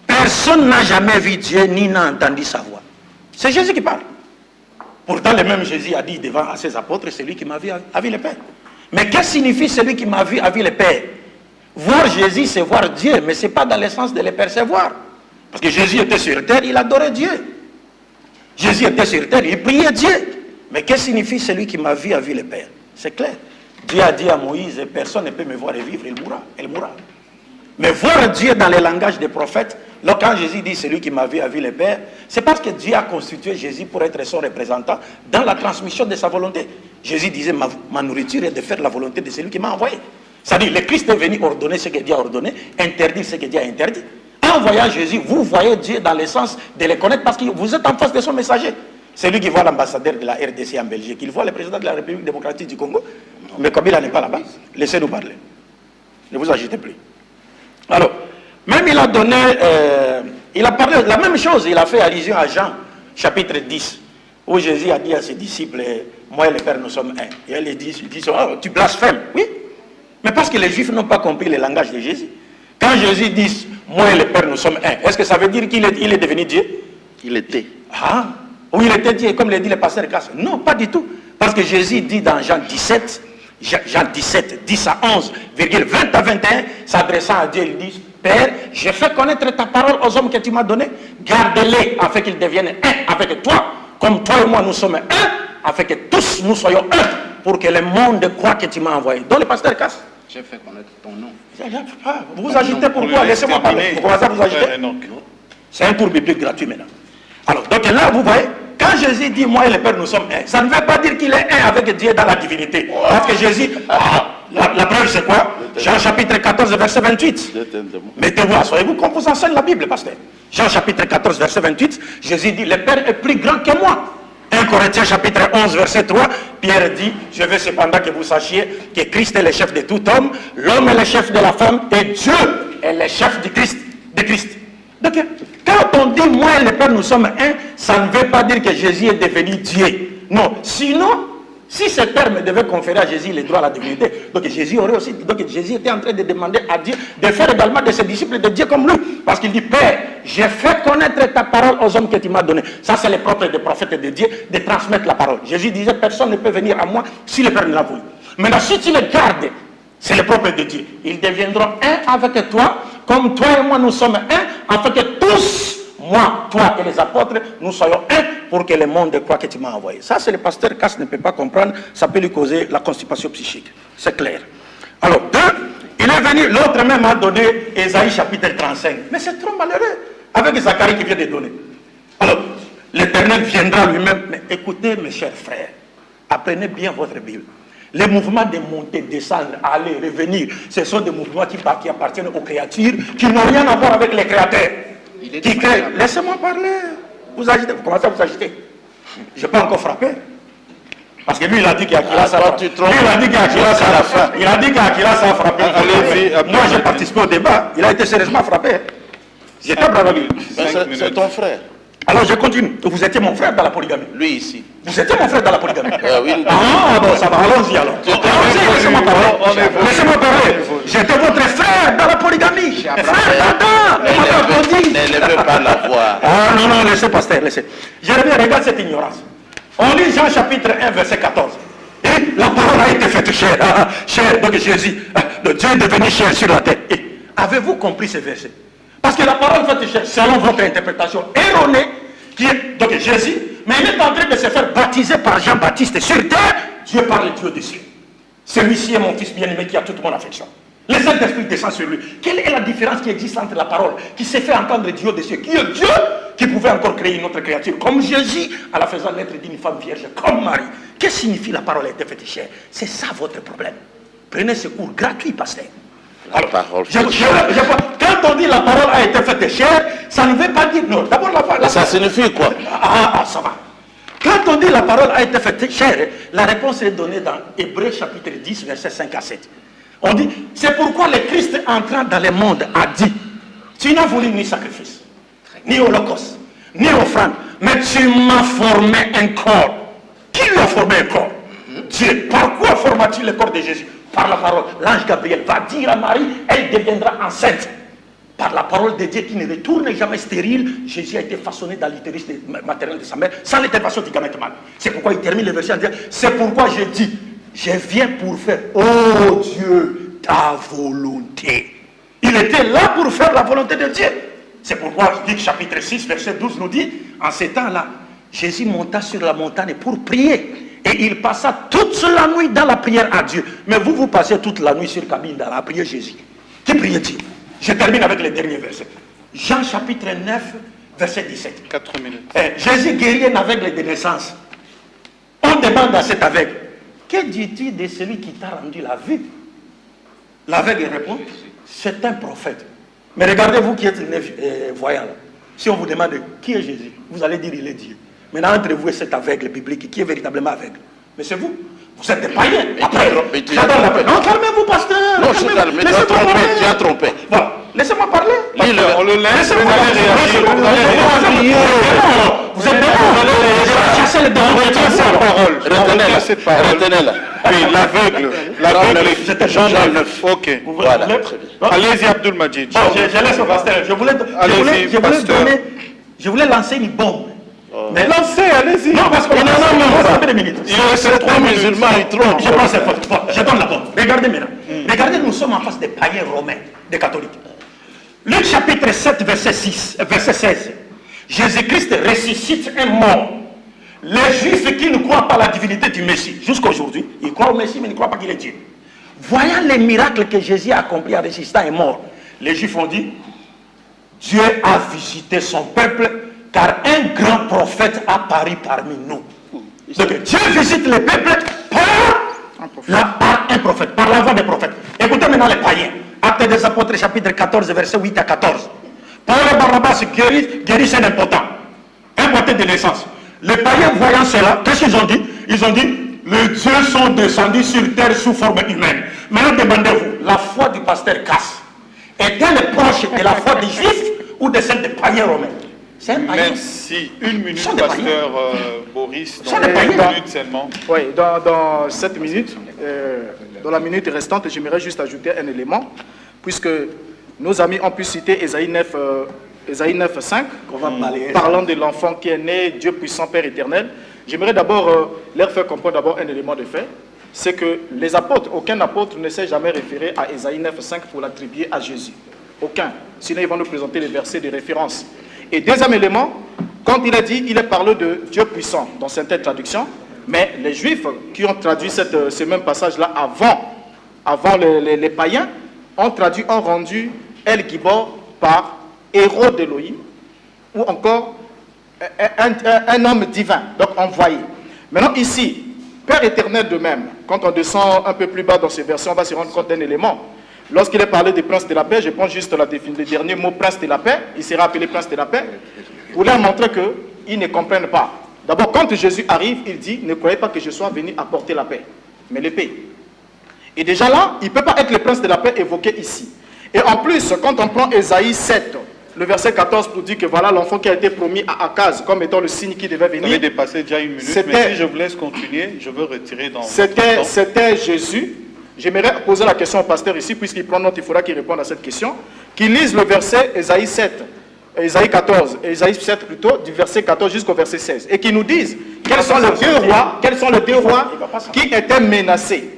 Speaker 1: personne n'a jamais vu Dieu ni n'a entendu sa voix. C'est Jésus qui parle. Pourtant, le même Jésus a dit devant à ses apôtres, celui qui m'a vu a vu le Père. Mais qu'est-ce que signifie celui qui m'a vu a vu le Père? Voir Jésus, c'est voir Dieu, mais ce n'est pas dans le sens de le percevoir. Parce que Jésus était sur terre, il adorait Dieu. Jésus était sur terre, il priait Dieu. Mais qu'est-ce que signifie celui qui m'a vu a vu le Père? C'est clair. Dieu a dit à Moïse, personne ne peut me voir et vivre, il mourra. Mais voir Dieu dans le langage des prophètes, là, quand Jésus dit celui qui m'a vu a vu le Père, c'est parce que Dieu a constitué Jésus pour être son représentant dans la transmission de sa volonté. Jésus disait, ma nourriture est de faire la volonté de celui qui m'a envoyé. C'est-à-dire, le Christ est venu ordonner ce que Dieu a ordonné, interdire ce que Dieu a interdit. En voyant Jésus, vous voyez Dieu dans le sens de le connaître parce que vous êtes en face de son messager. Celui qui voit l'ambassadeur de la RDC en Belgique, il voit le président de la République démocratique du Congo, mais comme il n'est pas là-bas, laissez-nous parler. Ne vous agitez plus. Alors, même il a donné, il a parlé la même chose, il a fait allusion à Jean, chapitre 10, où Jésus a dit à ses disciples, moi et le Père nous sommes un. Et les disent, oh, tu blasphèmes. Oui, mais parce que les Juifs n'ont pas compris le langage de Jésus. Quand Jésus dit, moi et le Père nous sommes un, est-ce que ça veut dire qu'il est devenu Dieu? Il était. Ah, oui, il était Dieu, comme le dit le pasteur Casse. Non, pas du tout. Parce que Jésus dit dans Jean 17, 10 à 11, 20 à 21, s'adressant à Dieu, il dit, Père, j'ai fait connaître ta parole aux hommes que tu m'as donnés, garde-les afin qu'ils deviennent un avec toi, comme toi et moi nous sommes un, afin que tous nous soyons un, pour que le monde croit que tu m'as envoyé. Donc le pasteur Casse.
Speaker 2: J'ai fait connaître ton nom.
Speaker 1: Vous vous agitez pourquoi? Laissez-moi parler. Pourquoi ça vous agitez? C'est un cours biblique gratuit maintenant. Alors, donc là, vous voyez, quand Jésus dit, moi et le Père, nous sommes un, ça ne veut pas dire qu'il est un avec Dieu dans la divinité. Parce que Jésus, la preuve c'est quoi? Jean chapitre 14, verset 28. Mettez-vous, soyez-vous qu'on vous enseigne la Bible, pasteur. Jean chapitre 14, verset 28, Jésus dit, le Père est plus grand que moi. 1 Corinthiens chapitre 11, verset 3, Pierre dit, je veux cependant que vous sachiez que Christ est le chef de tout homme, l'homme est le chef de la femme, et Dieu est le chef de Christ. Donc, quand on dit, moi et le Père, nous sommes un, ça ne veut pas dire que Jésus est devenu Dieu. Non, sinon, si ce terme devait conférer à Jésus les droits à la divinité, donc Jésus aurait aussi, donc Jésus était en train de demander à Dieu de faire également de ses disciples de Dieu comme lui. Parce qu'il dit, Père, j'ai fait connaître ta parole aux hommes que tu m'as donné. Ça, c'est le propre des prophètes de Dieu, de transmettre la parole. Jésus disait, personne ne peut venir à moi si le Père ne l'a voulu. Maintenant, si tu le gardes, c'est le propre de Dieu. Ils deviendront un avec toi, comme toi et moi nous sommes un, afin que tous, moi, toi et les apôtres, nous soyons un pour que le monde croit que tu m'as envoyé. Ça, c'est le pasteur Casse ne peut pas comprendre, ça peut lui causer la constipation psychique. C'est clair. Alors, il est venu, l'autre même a donné Ésaïe chapitre 35. Mais c'est trop malheureux, avec Zacharie qui vient de donner. Alors, l'Éternel viendra lui-même. Mais écoutez, mes chers frères, apprenez bien votre Bible. Les mouvements de monter, descendre, aller, revenir, ce sont des mouvements qui appartiennent aux créatures, qui n'ont rien à voir avec les créateurs. Qui créent. Laissez-moi parler. Vous agitez, vous commencez à vous agiter. Je n'ai pas encore frappé. Parce que lui, il a dit qu'Akila ça a frappé. Il a dit qu'Akila ça a frappé. Moi, j'ai participé au débat. Il a été sérieusement frappé. J'étais bravo avec lui.
Speaker 3: C'est ton frère.
Speaker 1: Alors je continue. Vous étiez mon frère dans la polygamie.
Speaker 3: Lui ici.
Speaker 1: Vous étiez mon frère dans la polygamie.
Speaker 3: Oui.
Speaker 1: Ah bon, ça va, allons-y alors. Laissez-moi parler. Laissez-moi parler. J'étais votre frère dans la polygamie. Frère d'Adam.
Speaker 3: Ne veut pas la voir.
Speaker 1: Ah non, laissez pasteur, laissez. Je reviens, regarde cette ignorance. On lit Jean chapitre 1, verset 14. Et la parole a été faite chair. Chair, donc Jésus, Dieu est devenu chair sur la terre. Et avez-vous compris ce verset? Parce que la parole faite chair, selon votre interprétation erronée, qui est donc Jésus, mais il est en train de se faire baptiser par Jean-Baptiste sur terre. Dieu parle Dieu des cieux. Celui-ci est mon fils bien-aimé qui a toute mon affection. Le Saint-Esprit descend sur lui. Quelle est la différence qui existe entre la parole qui s'est fait entendre Dieu des cieux, qui est Dieu, qui pouvait encore créer une autre créature, comme Jésus, en la faisant naître d'une femme vierge, comme Marie. Qu'est-ce que signifie la parole a été faite chair? C'est ça votre problème. Prenez ce cours gratuit, pasteur. Alors, quand on dit la parole a été faite chair, ça ne veut pas dire non. D'abord,
Speaker 3: ça signifie quoi?
Speaker 1: Ça va. Quand on dit la parole a été faite chair, la réponse est donnée dans Hébreux chapitre 10, versets 5 à 7. On dit, c'est pourquoi le Christ entrant dans le monde a dit, tu n'as voulu ni sacrifice, ni holocauste, ni offrande, mais tu m'as formé un corps. Qui lui a formé un corps? Dieu. Par quoi forma-t-il le corps de Jésus? Par la parole. L'ange Gabriel va dire à Marie, elle deviendra enceinte. Par la parole de Dieu qui ne retourne jamais stérile, Jésus a été façonné dans l'utérus maternel de sa mère, sans l'intervention du gamète mâle. C'est pourquoi il termine le verset en disant, c'est pourquoi je dis, je viens pour faire, oh Dieu, ta volonté. Il était là pour faire la volonté de Dieu. C'est pourquoi Luc chapitre 6, verset 12 nous dit, en ces temps-là, Jésus monta sur la montagne pour prier. Et il passa toute la nuit dans la prière à Dieu. Mais vous passez toute la nuit sur cabine dans la prière Jésus. Qui priait-il? Je termine avec les derniers versets. Jean chapitre 9, verset 17.
Speaker 4: 4 minutes.
Speaker 1: Jésus guérit un aveugle de naissance. On demande à cet aveugle, que dis-tu de celui qui t'a rendu la vue? L'aveugle répond, c'est un prophète. Mais regardez vous qui êtes voyants là. Si on vous demande qui est Jésus, vous allez dire il est Dieu. Maintenant entre vous et cet aveugle biblique qui est véritablement aveugle. Mais c'est vous. Vous êtes des païens. Après, non, calmez-vous, pasteur.
Speaker 3: Non, je suis calme, tu as trompé.
Speaker 1: Voilà. Laissez-moi parler.
Speaker 4: On le laisse.
Speaker 1: Vous êtes chasser le parole.
Speaker 3: Retenez-la.
Speaker 4: Oui, l'aveugle, Jean 9. Ok.
Speaker 3: Voilà, très bien.
Speaker 4: Allez-y, Abdul Majid.
Speaker 1: Je laisse au pasteur. Je voulais lancer une bombe.
Speaker 4: Mais lancez, allez-y.
Speaker 1: Non, parce que ça fait des minutes.
Speaker 3: Il reste 3 musulmans, ils trompent.
Speaker 1: Je pense que je donne la bombe. Regardez maintenant. Regardez, nous sommes en face des païens romains, des catholiques. Luc chapitre 7, verset 16. Jésus-Christ ressuscite un mort. Les Juifs qui ne croient pas à la divinité du Messie, jusqu'à aujourd'hui, ils croient au Messie, mais ils ne croient pas qu'il est Dieu. Voyant les miracles que Jésus a accomplis en ressuscitant un mort, les Juifs ont dit, Dieu a visité son peuple, car un grand prophète a apparu parmi nous. Donc Dieu visite le peuple par un prophète, par la voix des prophètes. Écoutez maintenant les païens. Actes des Apôtres, chapitre 14, verset 8 à 14. Paul et Barnabas guérissent un impotent de naissance. Les païens voyant cela, qu'est-ce qu'ils ont dit? Ils ont dit, les dieux sont descendus sur terre sous forme humaine. Maintenant demandez-vous, la foi du pasteur Casse est-elle proche de la foi des Juifs ou de celle des païens romains?
Speaker 4: Merci. Une minute, pasteur Boris. Dans
Speaker 1: une
Speaker 4: minute seulement.
Speaker 5: Oui, dans 7 minutes, dans la minute restante, j'aimerais juste ajouter un élément, puisque nos amis ont pu citer Ésaïe 9, 5, parlant de l'enfant qui est né, Dieu puissant, Père éternel. J'aimerais d'abord leur faire comprendre d'abord un élément de fait, c'est que les apôtres, aucun apôtre ne s'est jamais référé à Ésaïe 9, 5 pour l'attribuer à Jésus. Aucun. Sinon, ils vont nous présenter les versets de référence. Et deuxième élément, quand il est dit, il est parlé de Dieu puissant dans certaines traductions, mais les Juifs qui ont traduit ce même passage-là avant les païens, ont rendu El Gibor par héros d'Élohim, ou encore un homme divin, donc envoyé. Maintenant ici, Père éternel de même, quand on descend un peu plus bas dans ces versets, on va se rendre compte d'un élément. Lorsqu'il est parlé des princes de la paix, je prends juste le dernier mot, prince de la paix, il sera appelé prince de la paix, pour leur montrer qu'ils ne comprennent pas. D'abord, quand Jésus arrive, il dit, ne croyez pas que je sois venu apporter la paix, mais l'épée. Et déjà là, il ne peut pas être le prince de la paix évoqué ici. Et en plus, quand on prend Ésaïe 7, le verset 14 pour dire que voilà l'enfant qui a été promis à Akaz comme étant le signe qui devait venir.
Speaker 4: Vous avez dépassé déjà une minute, mais si je vous laisse continuer, je veux retirer dans
Speaker 5: C'était Jésus. J'aimerais poser la question au pasteur ici, puisqu'il prend note, il faudra qu'il réponde à cette question. Qu'il lise le verset Ésaïe 7, Ésaïe 14, Ésaïe 7 plutôt, du verset 14 jusqu'au verset 16. Et qu'il nous dise quels sont les deux rois qui étaient menacés.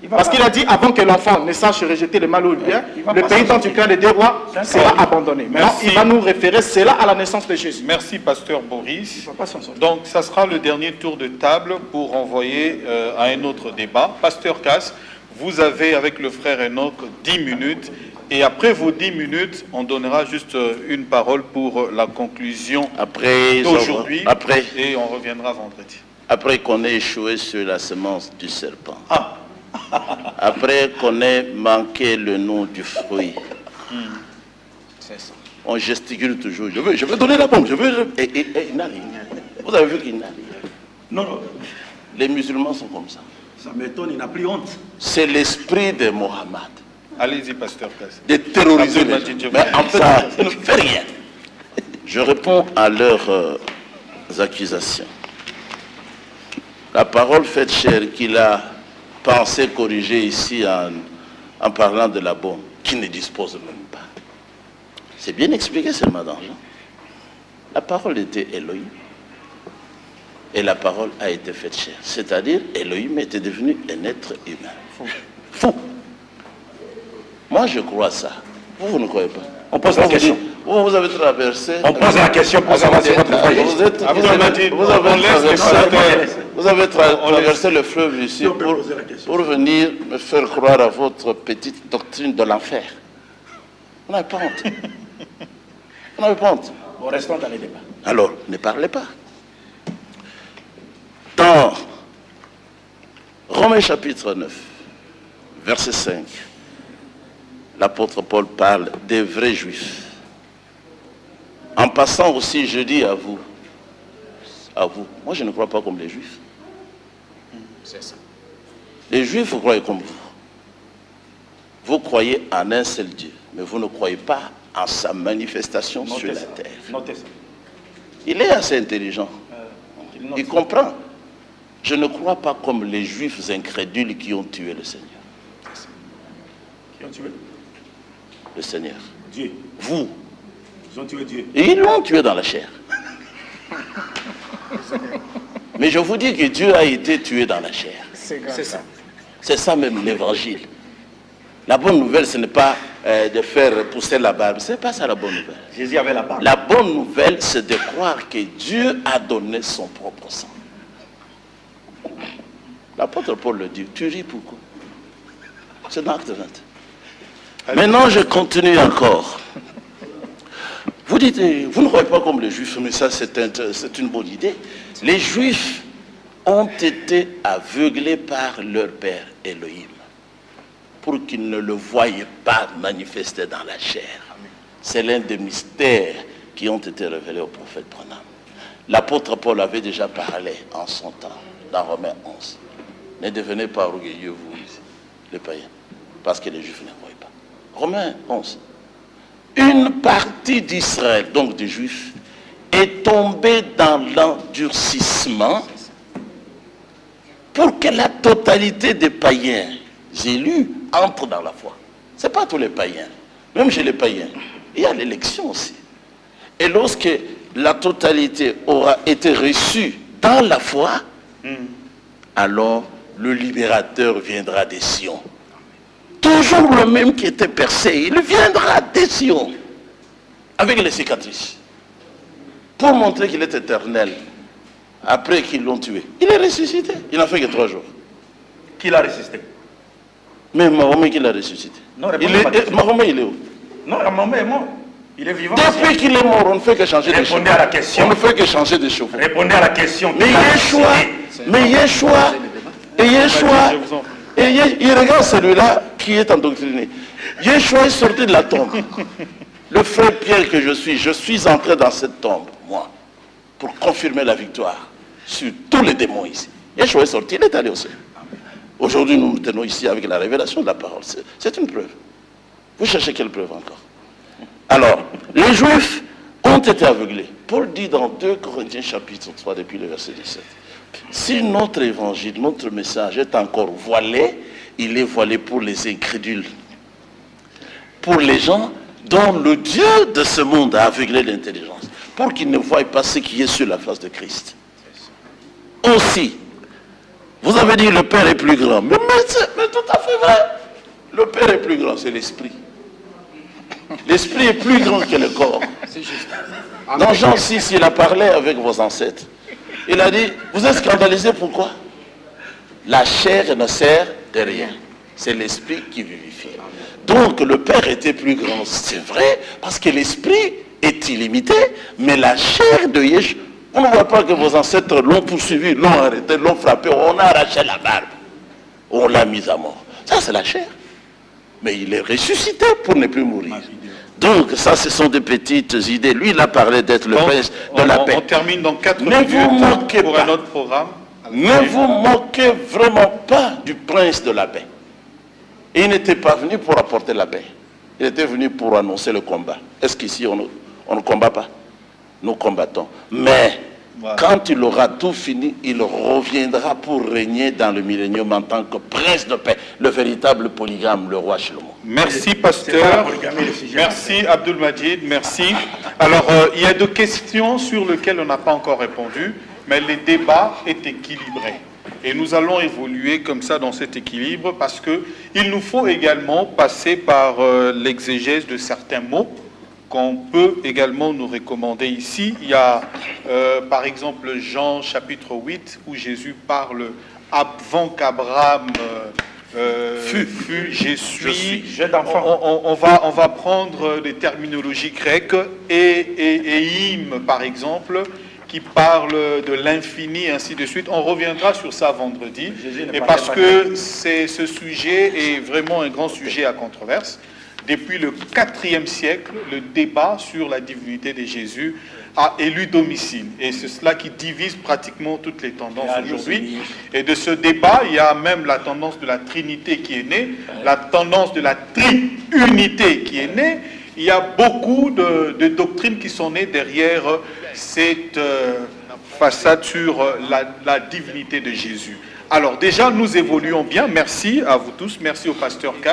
Speaker 5: Parce qu'il a dit, avant que l'enfant ne sache rejeter le mal ou le bien, le pays dont tu crains les deux rois sera abandonné. Maintenant, il va nous référer cela à la naissance de Jésus.
Speaker 4: Merci, pasteur Boris. Donc, ça sera le dernier tour de table pour envoyer à un autre débat. Pasteur Casse, vous avez, avec le frère Enoch, 10 minutes. Et après vos 10 minutes, on donnera juste une parole pour la conclusion d'aujourd'hui. Et on reviendra vendredi.
Speaker 3: Après qu'on ait échoué sur la semence du serpent. Après qu'on ait manqué le nom du fruit. On gesticule toujours. Je veux donner la bombe. Et il n'a rien. Vous avez vu qu'il n'a rien.
Speaker 1: Non.
Speaker 3: Les musulmans sont comme ça.
Speaker 1: Ça m'étonne, il n'a plus honte.
Speaker 3: C'est l'esprit de Mohammed.
Speaker 4: Allez-y, pasteur Kass.
Speaker 3: De terroriser les gens. Mais en fait, ça ne fait rien. Je réponds à leurs accusations. La parole faite chair qu'il a pensé corriger ici en parlant de la bombe, qui ne dispose même pas. C'est bien expliqué seulement dans Jean. La parole était Elohim. Et la parole a été faite chair. C'est-à-dire, Elohim était devenu un être humain. Fou. Moi, je crois ça. Vous ne croyez pas?
Speaker 1: On pose la question.
Speaker 3: Vous avez traversé...
Speaker 1: On pose la question pour savoir si votre foyer...
Speaker 3: Vous avez traversé le fleuve ici pour venir me faire croire à votre petite doctrine de l'enfer. On n'avait pas honte. On n'avait pas honte.
Speaker 1: Bon, restons dans les débats.
Speaker 3: Alors, ne parlez pas. Dans Romains chapitre 9, verset 5, l'apôtre Paul parle des vrais juifs. En passant aussi, je dis à vous, moi je ne crois pas comme les juifs.
Speaker 5: C'est ça.
Speaker 3: Les juifs, vous croyez comme vous. Vous croyez en un seul Dieu, mais vous ne croyez pas en sa manifestation sur la terre.
Speaker 1: Notez ça.
Speaker 3: Il est assez intelligent. Il comprend. Je ne crois pas comme les juifs incrédules qui ont tué le Seigneur.
Speaker 1: Qui ont tué?
Speaker 3: Le Seigneur.
Speaker 1: Dieu.
Speaker 3: Vous.
Speaker 1: Ils ont tué Dieu.
Speaker 3: Et ils l'ont tué dans la chair. Mais je vous dis que Dieu a été tué dans la chair.
Speaker 5: C'est ça.
Speaker 3: C'est ça même l'évangile. La bonne nouvelle, ce n'est pas de faire pousser la barbe. Ce n'est pas ça la bonne nouvelle.
Speaker 1: Jésus avait la parole.
Speaker 3: La bonne nouvelle, c'est de croire que Dieu a donné son propre sang. L'apôtre Paul le dit. Tu ris pourquoi? C'est dans Acte 20. Maintenant, je continue encore. Vous dites, vous ne croyez pas comme les Juifs, mais ça, c'est une bonne idée. Les Juifs ont été aveuglés par leur père Elohim pour qu'ils ne le voient pas manifesté dans la chair. C'est l'un des mystères qui ont été révélés au prophète Branham. L'apôtre Paul avait déjà parlé en son temps, dans Romains 11. Ne devenez pas orgueilleux, vous, les païens, parce que les Juifs ne croient pas. Romains 11. Une partie d'Israël, donc des Juifs, est tombée dans l'endurcissement pour que la totalité des païens élus entrent dans la foi. Ce n'est pas tous les païens. Même chez les païens, il y a l'élection aussi. Et lorsque la totalité aura été reçue dans la foi, alors le libérateur viendra des Sions. Toujours le même qui était percé, il viendra des Sions avec les cicatrices pour montrer qu'il est éternel après qu'ils l'ont tué. Il est ressuscité, il n'a fait que 3 jours.
Speaker 1: Qui l'a ressuscité?
Speaker 3: Mais Mahomet qui l'a ressuscité.
Speaker 1: Non,
Speaker 3: Mahomet il est où?
Speaker 1: Non, Mahomet est mort. Il est vivant.
Speaker 3: Depuis qu'il est mort, on ne fait que changer de chevaux.
Speaker 1: Répondez à la question.
Speaker 3: On ne fait que changer de chevaux.
Speaker 1: Répondez à la question.
Speaker 3: Mais Yeshua, il regarde celui-là qui est endoctriné. Yeshua est sorti de la tombe. Le frère Pierre que je suis entré dans cette tombe, moi, pour confirmer la victoire sur tous les démons ici. Yeshua est sorti, il est allé au ciel. Aujourd'hui, nous nous tenons ici avec la révélation de la parole. C'est une preuve. Vous cherchez quelle preuve encore? Alors, les Juifs ont été aveuglés. Paul dit dans 2 Corinthiens chapitre 3, depuis le verset 17, si notre évangile, notre message est encore voilé, il est voilé pour les incrédules. Pour les gens dont le Dieu de ce monde a aveuglé l'intelligence. Pour qu'ils ne voient pas ce qui est sur la face de Christ. Aussi, vous avez dit le Père est plus grand. Mais tout à fait vrai. Le Père est plus grand, c'est l'Esprit. L'Esprit est plus grand que le corps. Dans Jean 6, il a parlé avec vos ancêtres. Il a dit, vous êtes scandalisés, pourquoi? La chair ne sert de rien. C'est l'Esprit qui vivifie. Donc le Père était plus grand. C'est vrai, parce que l'esprit est illimité, mais la chair de Yeshua, on ne voit pas que vos ancêtres l'ont poursuivi, l'ont arrêté, l'ont frappé, on a arraché la barbe, on l'a mis à mort. Ça, c'est la chair. Mais il est ressuscité pour ne plus mourir. Donc, ça, ce sont des petites idées. Lui, il a parlé d'être le prince de la paix.
Speaker 4: On termine dans 4 minutes
Speaker 3: vous moquez
Speaker 4: pour
Speaker 3: pas.
Speaker 4: un autre programme.
Speaker 3: Ne vous moquez vraiment pas du prince de la paix. Il n'était pas venu pour apporter la paix. Il était venu pour annoncer le combat. Est-ce qu'ici, on ne combat pas? Nous combattons. Mais voilà, quand il aura tout fini, il reviendra pour régner dans le millénium en tant que prince de paix, le véritable polygame, le roi Shlomo.
Speaker 4: Merci, pasteur. Merci, Abdul Majid. Merci. Alors, il y a 2 questions sur lesquelles on n'a pas encore répondu, mais les débats est équilibré. Et nous allons évoluer comme ça dans cet équilibre parce qu'il nous faut également passer par l'exégèse de certains mots qu'on peut également nous recommander ici. Il y a par exemple Jean chapitre 8 où Jésus parle avant qu'Abraham fut, je suis. On va prendre des terminologies grecques et par exemple, qui parle de l'infini, ainsi de suite. On reviendra sur ça vendredi, et parce que ce sujet est vraiment un grand sujet à controverse. Depuis le IVe siècle, le débat sur la divinité de Jésus a élu domicile. Et c'est cela qui divise pratiquement toutes les tendances aujourd'hui. Et de ce débat, il y a même la tendance de la Trinité qui est née, la tendance de la triunité qui est née. Il y a beaucoup de doctrines qui sont nées derrière cette façade sur la divinité de Jésus. Alors déjà, nous évoluons bien. Merci à vous tous. Merci au pasteur K.